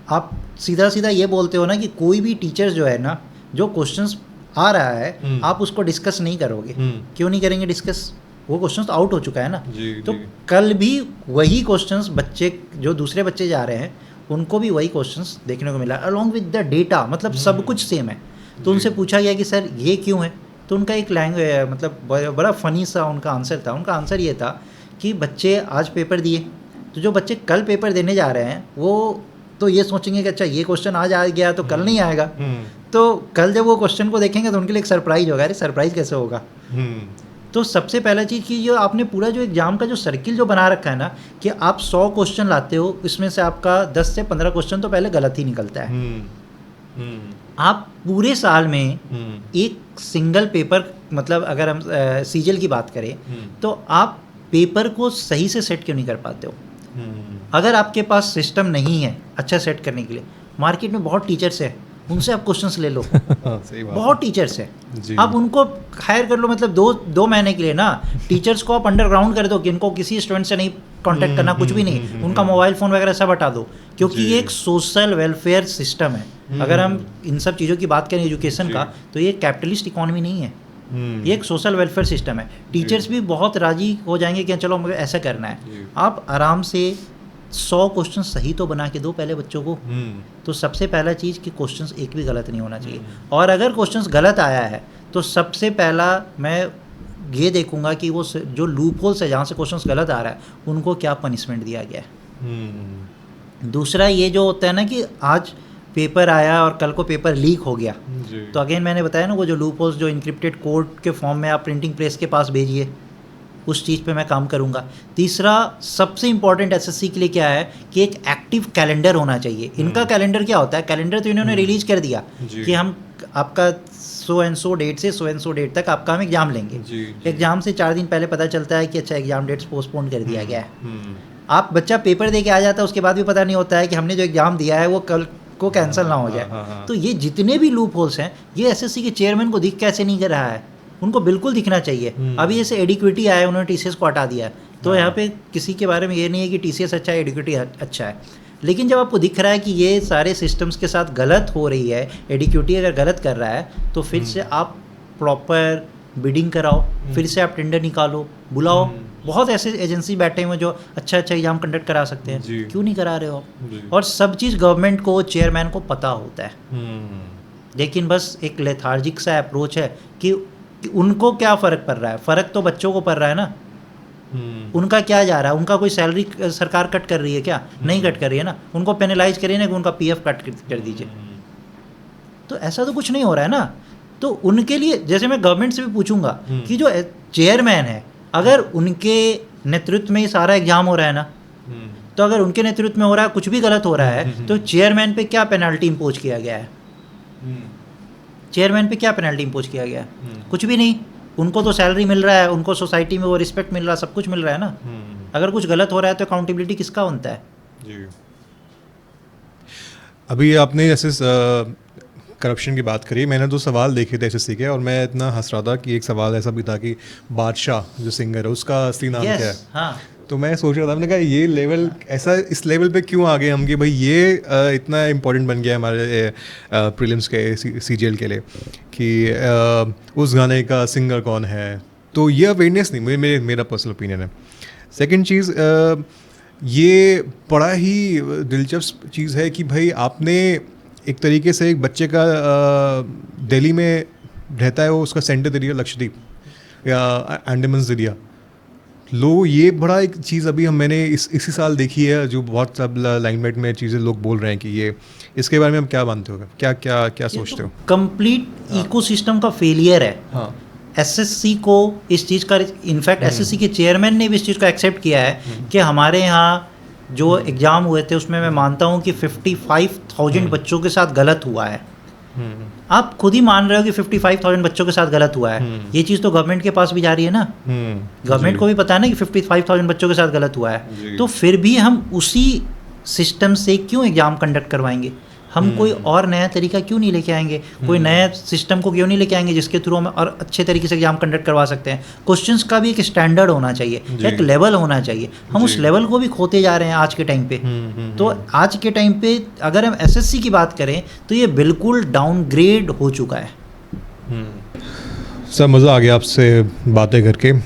आप सीधा सीधा ये बोलते हो ना कि कोई भी टीचर जो है ना, जो क्वेश्चंस आ रहा है आप उसको डिस्कस नहीं करोगे। क्यों नहीं करेंगे डिस्कस? वो क्वेश्चंस आउट हो चुका है ना। तो कल भी वही क्वेश्चंस बच्चे जो दूसरे बच्चे जा रहे हैं उनको भी वही क्वेश्चंस देखने को मिला अलॉन्ग विद द डेटा, मतलब सब कुछ सेम है। तो उनसे पूछा गया कि सर ये क्यों है, तो उनका एक लैंग्वेज मतलब बड़ा फ़नी सा उनका आंसर था। उनका आंसर ये था कि बच्चे आज पेपर दिए, तो जो बच्चे कल पेपर देने जा रहे हैं वो तो ये सोचेंगे कि अच्छा ये क्वेश्चन आज आ गया तो कल नहीं आएगा, तो कल जब वो क्वेश्चन को देखेंगे तो उनके लिए एक सरप्राइज होगा, अरे सरप्राइज कैसे होगा। तो सबसे पहला चीज़ कि जो आपने पूरा जो एग्ज़ाम का जो सर्किल जो बना रखा है ना, कि आप 100 क्वेश्चन लाते हो, इसमें से आपका 10 से 15 क्वेश्चन तो पहले गलत ही निकलता है। आप पूरे साल में एक सिंगल पेपर, मतलब अगर हम सीजीएल की बात करें तो आप पेपर को सही से सेट क्यों नहीं कर पाते हो? अगर आपके पास सिस्टम नहीं है अच्छा सेट करने के लिए, मार्केट में बहुत टीचर्स है, उनसे आप क्वेश्चंस ले लो। सही बात, बहुत टीचर्स है, आप उनको हायर कर लो, मतलब दो महीने के लिए ना टीचर्स को आप अंडरग्राउंड कर दो कि इनको किसी स्टूडेंट से नहीं कांटेक्ट करना, कुछ भी नहीं, उनका मोबाइल फ़ोन वगैरह सब हटा दो, क्योंकि ये एक सोशल वेलफेयर सिस्टम है। अगर हम इन सब चीज़ों की बात करें एजुकेशन का, तो ये कैपिटलिस्ट इकोनॉमी नहीं है, ये एक सोशल वेलफेयर सिस्टम है। टीचर्स भी बहुत राजी हो जाएंगे कि चलो मुझे ऐसा करना है। आप आराम से 100 क्वेश्चन सही तो बना के दो पहले बच्चों को। तो सबसे पहला चीज़ कि क्वेश्चंस एक भी गलत नहीं होना चाहिए, और अगर क्वेश्चंस गलत आया है तो सबसे पहला मैं ये देखूंगा कि वो जो लूप होल्स है जहाँ से क्वेश्चंस गलत आ रहा है उनको क्या पनिशमेंट दिया गया है। दूसरा ये जो होता है ना कि आज पेपर आया और कल को पेपर लीक हो गया, तो अगेन मैंने बताया ना वो जो लूप होल्स जो इंक्रिप्टेड कोड के फॉर्म में आप प्रिंटिंग प्रेस के पास भेजिए, उस चीज़ पे मैं काम करूँगा। तीसरा सबसे इम्पॉर्टेंट एसएससी के लिए क्या है कि एक एक्टिव कैलेंडर होना चाहिए। इनका कैलेंडर क्या होता है, कैलेंडर तो इन्होंने रिलीज कर दिया कि हम आपका सो एंड सो डेट से सो एंड सो डेट तक आपका हम एग्ज़ाम लेंगे। एग्ज़ाम से 4 दिन पहले पता चलता है कि अच्छा एग्ज़ाम डेट्स पोस्टपोन कर दिया गया है। आप बच्चा पेपर दे के आ जाता है, उसके बाद भी पता नहीं होता है कि हमने जो एग्ज़ाम दिया है वो कल को कैंसिल ना हो जाए। तो ये जितने भी लूप होल्स हैं ये एसएससी के चेयरमैन को दिख कैसे नहीं कर रहा है, उनको बिल्कुल दिखना चाहिए। अभी जैसे एडिक्विटी आया, उन्होंने टीसीएस को हटा दिया, तो यहाँ पे किसी के बारे में ये नहीं है कि टीसीएस अच्छा है एडिक्विटी अच्छा है, लेकिन जब आपको दिख रहा है कि ये सारे सिस्टम्स के साथ गलत हो रही है, एडिक्विटी अगर गलत कर रहा है तो फिर से आप प्रॉपर बिडिंग कराओ, फिर से आप टेंडर निकालो, बुलाओ। बहुत ऐसे एजेंसी बैठे हुए जो अच्छा एग्जाम कंडक्ट करा सकते हैं, क्यों नहीं करा रहे हो? और सब चीज़ गवर्नमेंट को, चेयरमैन को पता होता है, लेकिन बस एक लेथार्जिक सा अप्रोच है कि उनको क्या फ़र्क पड़ रहा है। फ़र्क तो बच्चों को पड़ रहा है ना, उनका क्या जा रहा है, उनका कोई सैलरी सरकार कट कर रही है क्या? नहीं कट कर रही है ना, उनको पेनलाइज करिए ना कि उनका पीएफ कट कर दीजिए। तो ऐसा तो कुछ नहीं हो रहा है ना। तो उनके लिए जैसे मैं गवर्नमेंट से भी पूछूंगा कि जो चेयरमैन है, अगर उनके नेतृत्व में सारा एग्जाम हो रहा है ना, तो अगर उनके नेतृत्व में हो रहा है, कुछ भी गलत हो रहा है, तो चेयरमैन पे क्या पेनल्टी इम्पोज किया गया है? चेयरमैन पे क्या पेनल्टी इम्पोज किया गया है? कुछ भी नहीं। उनको तो सैलरी मिल रहा है, उनको सोसाइटी में वो रिस्पेक्ट मिल रहा है, सब कुछ मिल रहा है ना। अगर कुछ गलत हो रहा है तो अकाउंटेबिलिटी किसका बनता है? जी। अभी आपने जैसे करप्शन की बात करी, मैंने 2 सवाल देखे थे एसएससी के, और मैं इतना हंस रहा था कि एक सवाल ऐसा भी था कि बादशाह जो सिंगर है उसका असली नाम क्या है? हाँ। तो मैं सोच रहा था, मैंने कहा ये लेवल ऐसा, इस लेवल पे क्यों आ गए हम कि भाई ये इतना इम्पोर्टेंट बन गया हमारे प्रीलिम्स के सीजीएल के लिए कि उस गाने का सिंगर कौन है। तो ये अवेयरनेस नहीं, मेरा पर्सनल ओपिनियन है। सेकंड चीज़, ये बड़ा ही दिलचस्प चीज़ है कि भाई आपने एक तरीके से एक बच्चे का दिल्ली में रहता है, वो उसका सेंटर दे दिया लक्षद्वीप या अंडमान दे दिया। लो, ये बड़ा एक चीज़ अभी मैंने इसी साल देखी है, जो बहुत सब लाइमलाइट में चीज़ें लोग बोल रहे हैं कि ये, इसके बारे में हम क्या मानते हो, क्या सोचते हो? कंप्लीट इकोसिस्टम का फेलियर है। हाँ। एसएससी को इस चीज़ का, इनफैक्ट एसएससी के चेयरमैन ने भी इस चीज़ को एक्सेप्ट किया है कि हमारे यहाँ जो एग्ज़ाम हुए थे उसमें मैं मानता हूँ कि 55,000 बच्चों के साथ गलत हुआ है। आप खुद ही मान रहे हो कि 55,000 बच्चों के साथ गलत हुआ है। ये चीज़ तो गवर्नमेंट के पास भी जा रही है ना, गवर्नमेंट को भी पता है ना कि 55,000 बच्चों के साथ गलत हुआ है। तो फिर भी हम उसी सिस्टम से क्यों एग्ज़ाम कंडक्ट करवाएंगे? हम कोई और नया तरीका क्यों नहीं लेके आएंगे? कोई नया सिस्टम को क्यों नहीं लेके आएंगे जिसके थ्रू हम और अच्छे तरीके से एग्जाम कंडक्ट करवा सकते हैं? क्वेश्चंस का भी एक स्टैंडर्ड होना चाहिए, एक लेवल होना चाहिए। हम उस लेवल को भी खोते जा रहे हैं आज के टाइम पे। तो आज के टाइम पे अगर हम एसएससी की बात करें तो ये बिल्कुल डाउनग्रेड हो चुका है। सर, मज़ा आ गया आपसे बातें करके।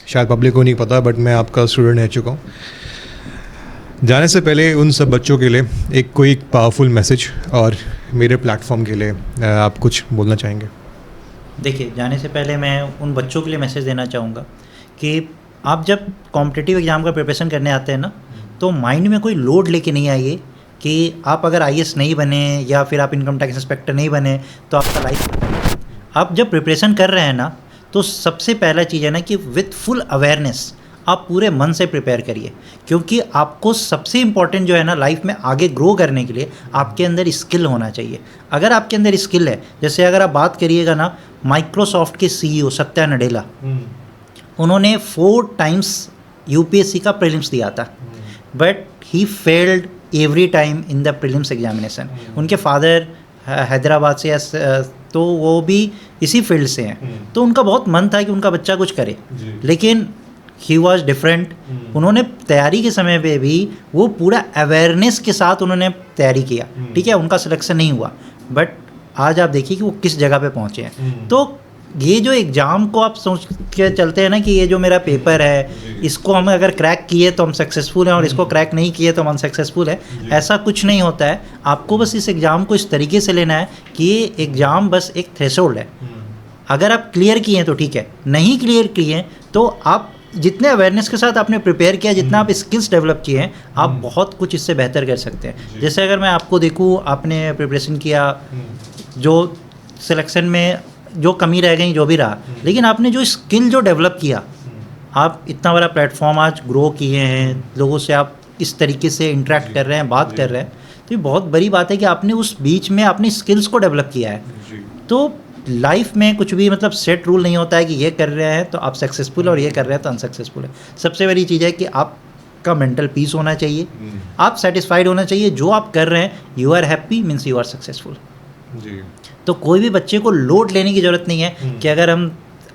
शायद पब्लिक को नहीं पता, बट मैं आपका स्टूडेंट रह चुका हूँ। जाने से पहले उन सब बच्चों के लिए एक पावरफुल मैसेज और मेरे प्लेटफॉर्म के लिए आप कुछ बोलना चाहेंगे? देखिए, जाने से पहले मैं उन बच्चों के लिए मैसेज देना चाहूँगा कि आप जब कॉम्पिटिटिव एग्ज़ाम का प्रिपरेशन करने आते हैं ना, तो माइंड में कोई लोड लेके नहीं आइए कि आप अगर IAS नहीं बने या फिर आप इनकम टैक्स इंस्पेक्टर नहीं बने तो आपका लाइफ, आप जब प्रिपरेशन कर रहे हैं ना, तो सबसे पहला चीज़ है ना कि विथ फुल अवेयरनेस आप पूरे मन से प्रिपेयर करिए, क्योंकि आपको सबसे इम्पॉर्टेंट जो है ना लाइफ में आगे ग्रो करने के लिए आपके अंदर स्किल होना चाहिए। अगर आपके अंदर स्किल है, जैसे अगर आप बात करिएगा ना माइक्रोसॉफ्ट के CEO सत्या नडेला, उन्होंने 4 टाइम्स UPSC का प्रीलिम्स दिया था, but he failed every time in the prelims examination. उनके फादर हैदराबाद से तो वो भी इसी फील्ड से हैं, तो उनका बहुत मन था कि उनका बच्चा कुछ करे, लेकिन ही वॉज डिफरेंट। उन्होंने तैयारी के समय पे भी वो पूरा अवेयरनेस के साथ उन्होंने तैयारी किया, ठीक है, उनका सिलेक्शन नहीं हुआ, बट आज आप देखिए कि वो किस जगह पे पहुँचे हैं। तो ये जो एग्ज़ाम को आप सोच के चलते हैं ना कि ये जो मेरा पेपर है इसको हम अगर क्रैक किए तो हम सक्सेसफुल हैं और इसको क्रैक नहीं किए तो हम अनसक्सेसफुल है, ऐसा कुछ नहीं होता है। आपको बस इस एग्ज़ाम को इस तरीके से लेना है कि ये एग्ज़ाम बस एक थ्रेशोल्ड है, अगर आप क्लियर किए हैं तो ठीक है, नहीं क्लियर किए हैं तो आप जितने अवेयरनेस के साथ आपने प्रिपेयर किया, जितना आप स्किल्स डेवलप किए हैं, आप बहुत कुछ इससे बेहतर कर सकते हैं। जैसे अगर मैं आपको देखूँ, आपने प्रिपरेशन किया, जो सिलेक्शन में जो कमी रह गई जो भी रहा, लेकिन आपने जो स्किल जो डेवलप किया, आप इतना बड़ा प्लेटफॉर्म आज ग्रो किए हैं, लोगों से आप इस तरीके से इंटरेक्ट कर रहे हैं, बात कर रहे हैं, तो ये बहुत बड़ी बात है कि आपने उस बीच में अपनी स्किल्स को डेवलप किया है। तो लाइफ में कुछ भी मतलब सेट रूल नहीं होता है कि ये कर रहे हैं तो आप सक्सेसफुल और ये कर रहे हैं तो अनसक्सेसफुल है। सबसे बड़ी चीज़ है कि आपका मेंटल पीस होना चाहिए, आप सेटिस्फाइड होना चाहिए, जो आप कर रहे हैं you are happy means you are successful. तो कोई भी बच्चे को लोड लेने की ज़रूरत नहीं है कि अगर हम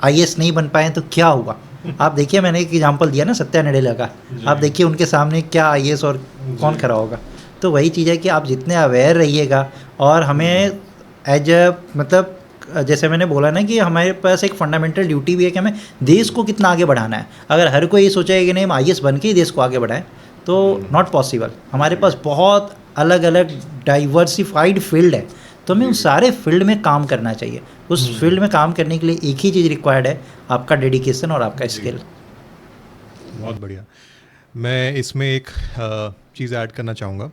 IAS नहीं बन पाए तो क्या होगा। आप देखिए, मैंने एक एग्जांपल दिया ना सत्या नडेला का, आप देखिए उनके सामने क्या IAS और कौन खड़ा होगा। तो वही चीज़ है कि आप जितने अवेयर रहिएगा, और हमें एज मतलब जैसे मैंने बोला ना कि हमारे पास एक फंडामेंटल ड्यूटी भी है कि हमें देश को कितना आगे बढ़ाना है। अगर हर कोई ये सोचेगा कि नहीं हम IAS बन के ही देश को आगे बढ़ाएं तो नॉट पॉसिबल। हमारे पास बहुत अलग अलग डाइवर्सिफाइड फील्ड है, तो हमें उस सारे फील्ड में काम करना चाहिए। उस फील्ड में काम करने के लिए एक ही चीज़ रिक्वायर्ड है, आपका डेडिकेशन और आपका स्किल। बहुत बढ़िया। मैं इसमें एक चीज़ ऐड करना चाहूँगा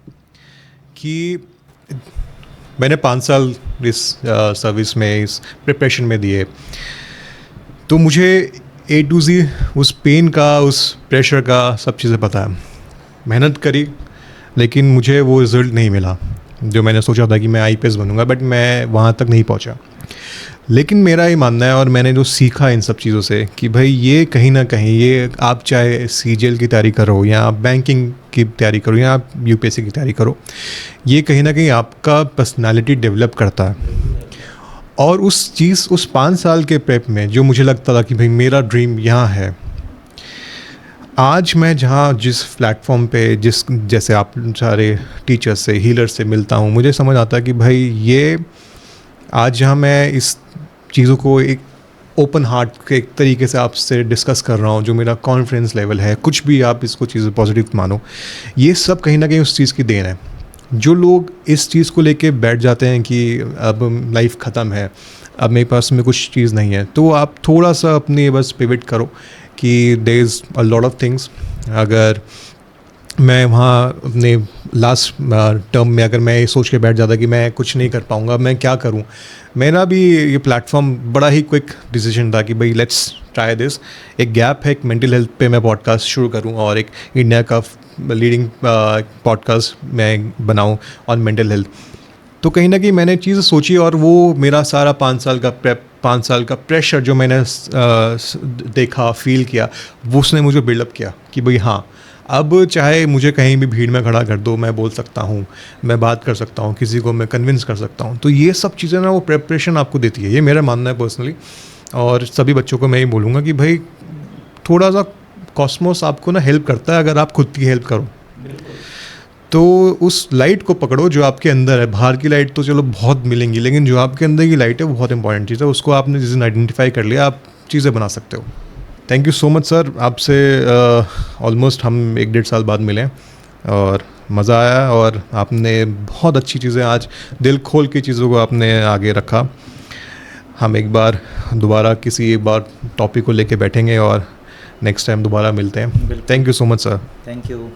कि मैंने 5 साल इस सर्विस में, इस प्रिपरेशन में दिए, तो मुझे A to Z उस पेन का, उस प्रेशर का सब चीज़ें पता है। मेहनत करी लेकिन मुझे वो रिज़ल्ट नहीं मिला जो मैंने सोचा था कि मैं IPS बनूंगा, बट मैं वहाँ तक नहीं पहुँचा। लेकिन मेरा ये मानना है और मैंने जो सीखा इन सब चीज़ों से कि भाई ये कहीं ना कहीं, ये आप चाहे CGL की तैयारी करो या आप बैंकिंग की तैयारी करो या आप UPSC की तैयारी करो, ये कहीं ना कहीं आपका पर्सनालिटी डेवलप करता है। और उस चीज़, उस 5 साल के प्रेप में जो मुझे लगता था कि भाई मेरा ड्रीम यहाँ है, आज मैं जहाँ जिस प्लेटफॉर्म पे जैसे आप सारे टीचर्स से, हीलर से मिलता हूँ, मुझे समझ आता है कि भाई ये आज जहाँ मैं इस चीज़ों को एक ओपन हार्ट के एक तरीके से आपसे डिस्कस कर रहा हूँ, जो मेरा कॉन्फिडेंस लेवल है, कुछ भी आप इसको चीज़ पॉजिटिव मानो, ये सब कहीं ना कहीं उस चीज़ की देन है। जो लोग इस चीज़ को लेके बैठ जाते हैं कि अब लाइफ ख़त्म है, अब मेरे पास में कुछ चीज़ नहीं है, तो आप थोड़ा सा अपने बस पिवट करो कि there is a lot of things. अगर मैं वहाँ अपने लास्ट टर्म में अगर मैं ये सोच के बैठ जाता कि मैं कुछ नहीं कर पाऊँगा, मैं क्या करूँ, मेरा भी ये प्लेटफॉर्म बड़ा ही क्विक डिसीजन था कि भाई लेट्स ट्राई दिस। एक गैप है, एक मेंटल हेल्थ पे मैं पॉडकास्ट शुरू करूँ और एक इंडिया का लीडिंग पॉडकास्ट मैं बनाऊँ ऑन मेंटल हेल्थ। तो कहीं ना कहीं मैंने चीज़ सोची और वो मेरा सारा 5 साल का प्रेप, 5 साल का प्रेशर जो मैंने देखा, फील किया, वो उसने मुझे बिल्डअप किया कि भाई हाँ, अब चाहे मुझे कहीं भी भीड़ में खड़ा कर दो, मैं बोल सकता हूँ, मैं बात कर सकता हूँ, किसी को मैं कन्विंस कर सकता हूँ। तो ये सब चीज़ें ना वो प्रेपरेशन आपको देती है, ये मेरा मानना है पर्सनली। और सभी बच्चों को मैं ये बोलूँगा कि भाई थोड़ा सा कॉस्मोस आपको ना हेल्प करता है अगर आप खुद की हेल्प करो। तो उस लाइट को पकड़ो जो आपके अंदर है। बाहर की लाइट तो चलो बहुत मिलेंगी, लेकिन जो आपके अंदर की लाइट है वो बहुत इंपॉर्टेंट चीज़ है। उसको आपने जिस दिन आइडेंटिफाई कर लिया, आप चीज़ें बना सकते हो। Thank you so much sir, आपसे ऑलमोस्ट हम 1-1.5 साल बाद मिले और मज़ा आया और आपने बहुत अच्छी चीज़ें, आज दिल खोल के चीज़ों को आपने आगे रखा। हम एक बार दोबारा किसी एक बार टॉपिक को लेके बैठेंगे और नेक्स्ट टाइम दोबारा मिलते हैं। Thank you so much sir. Thank you.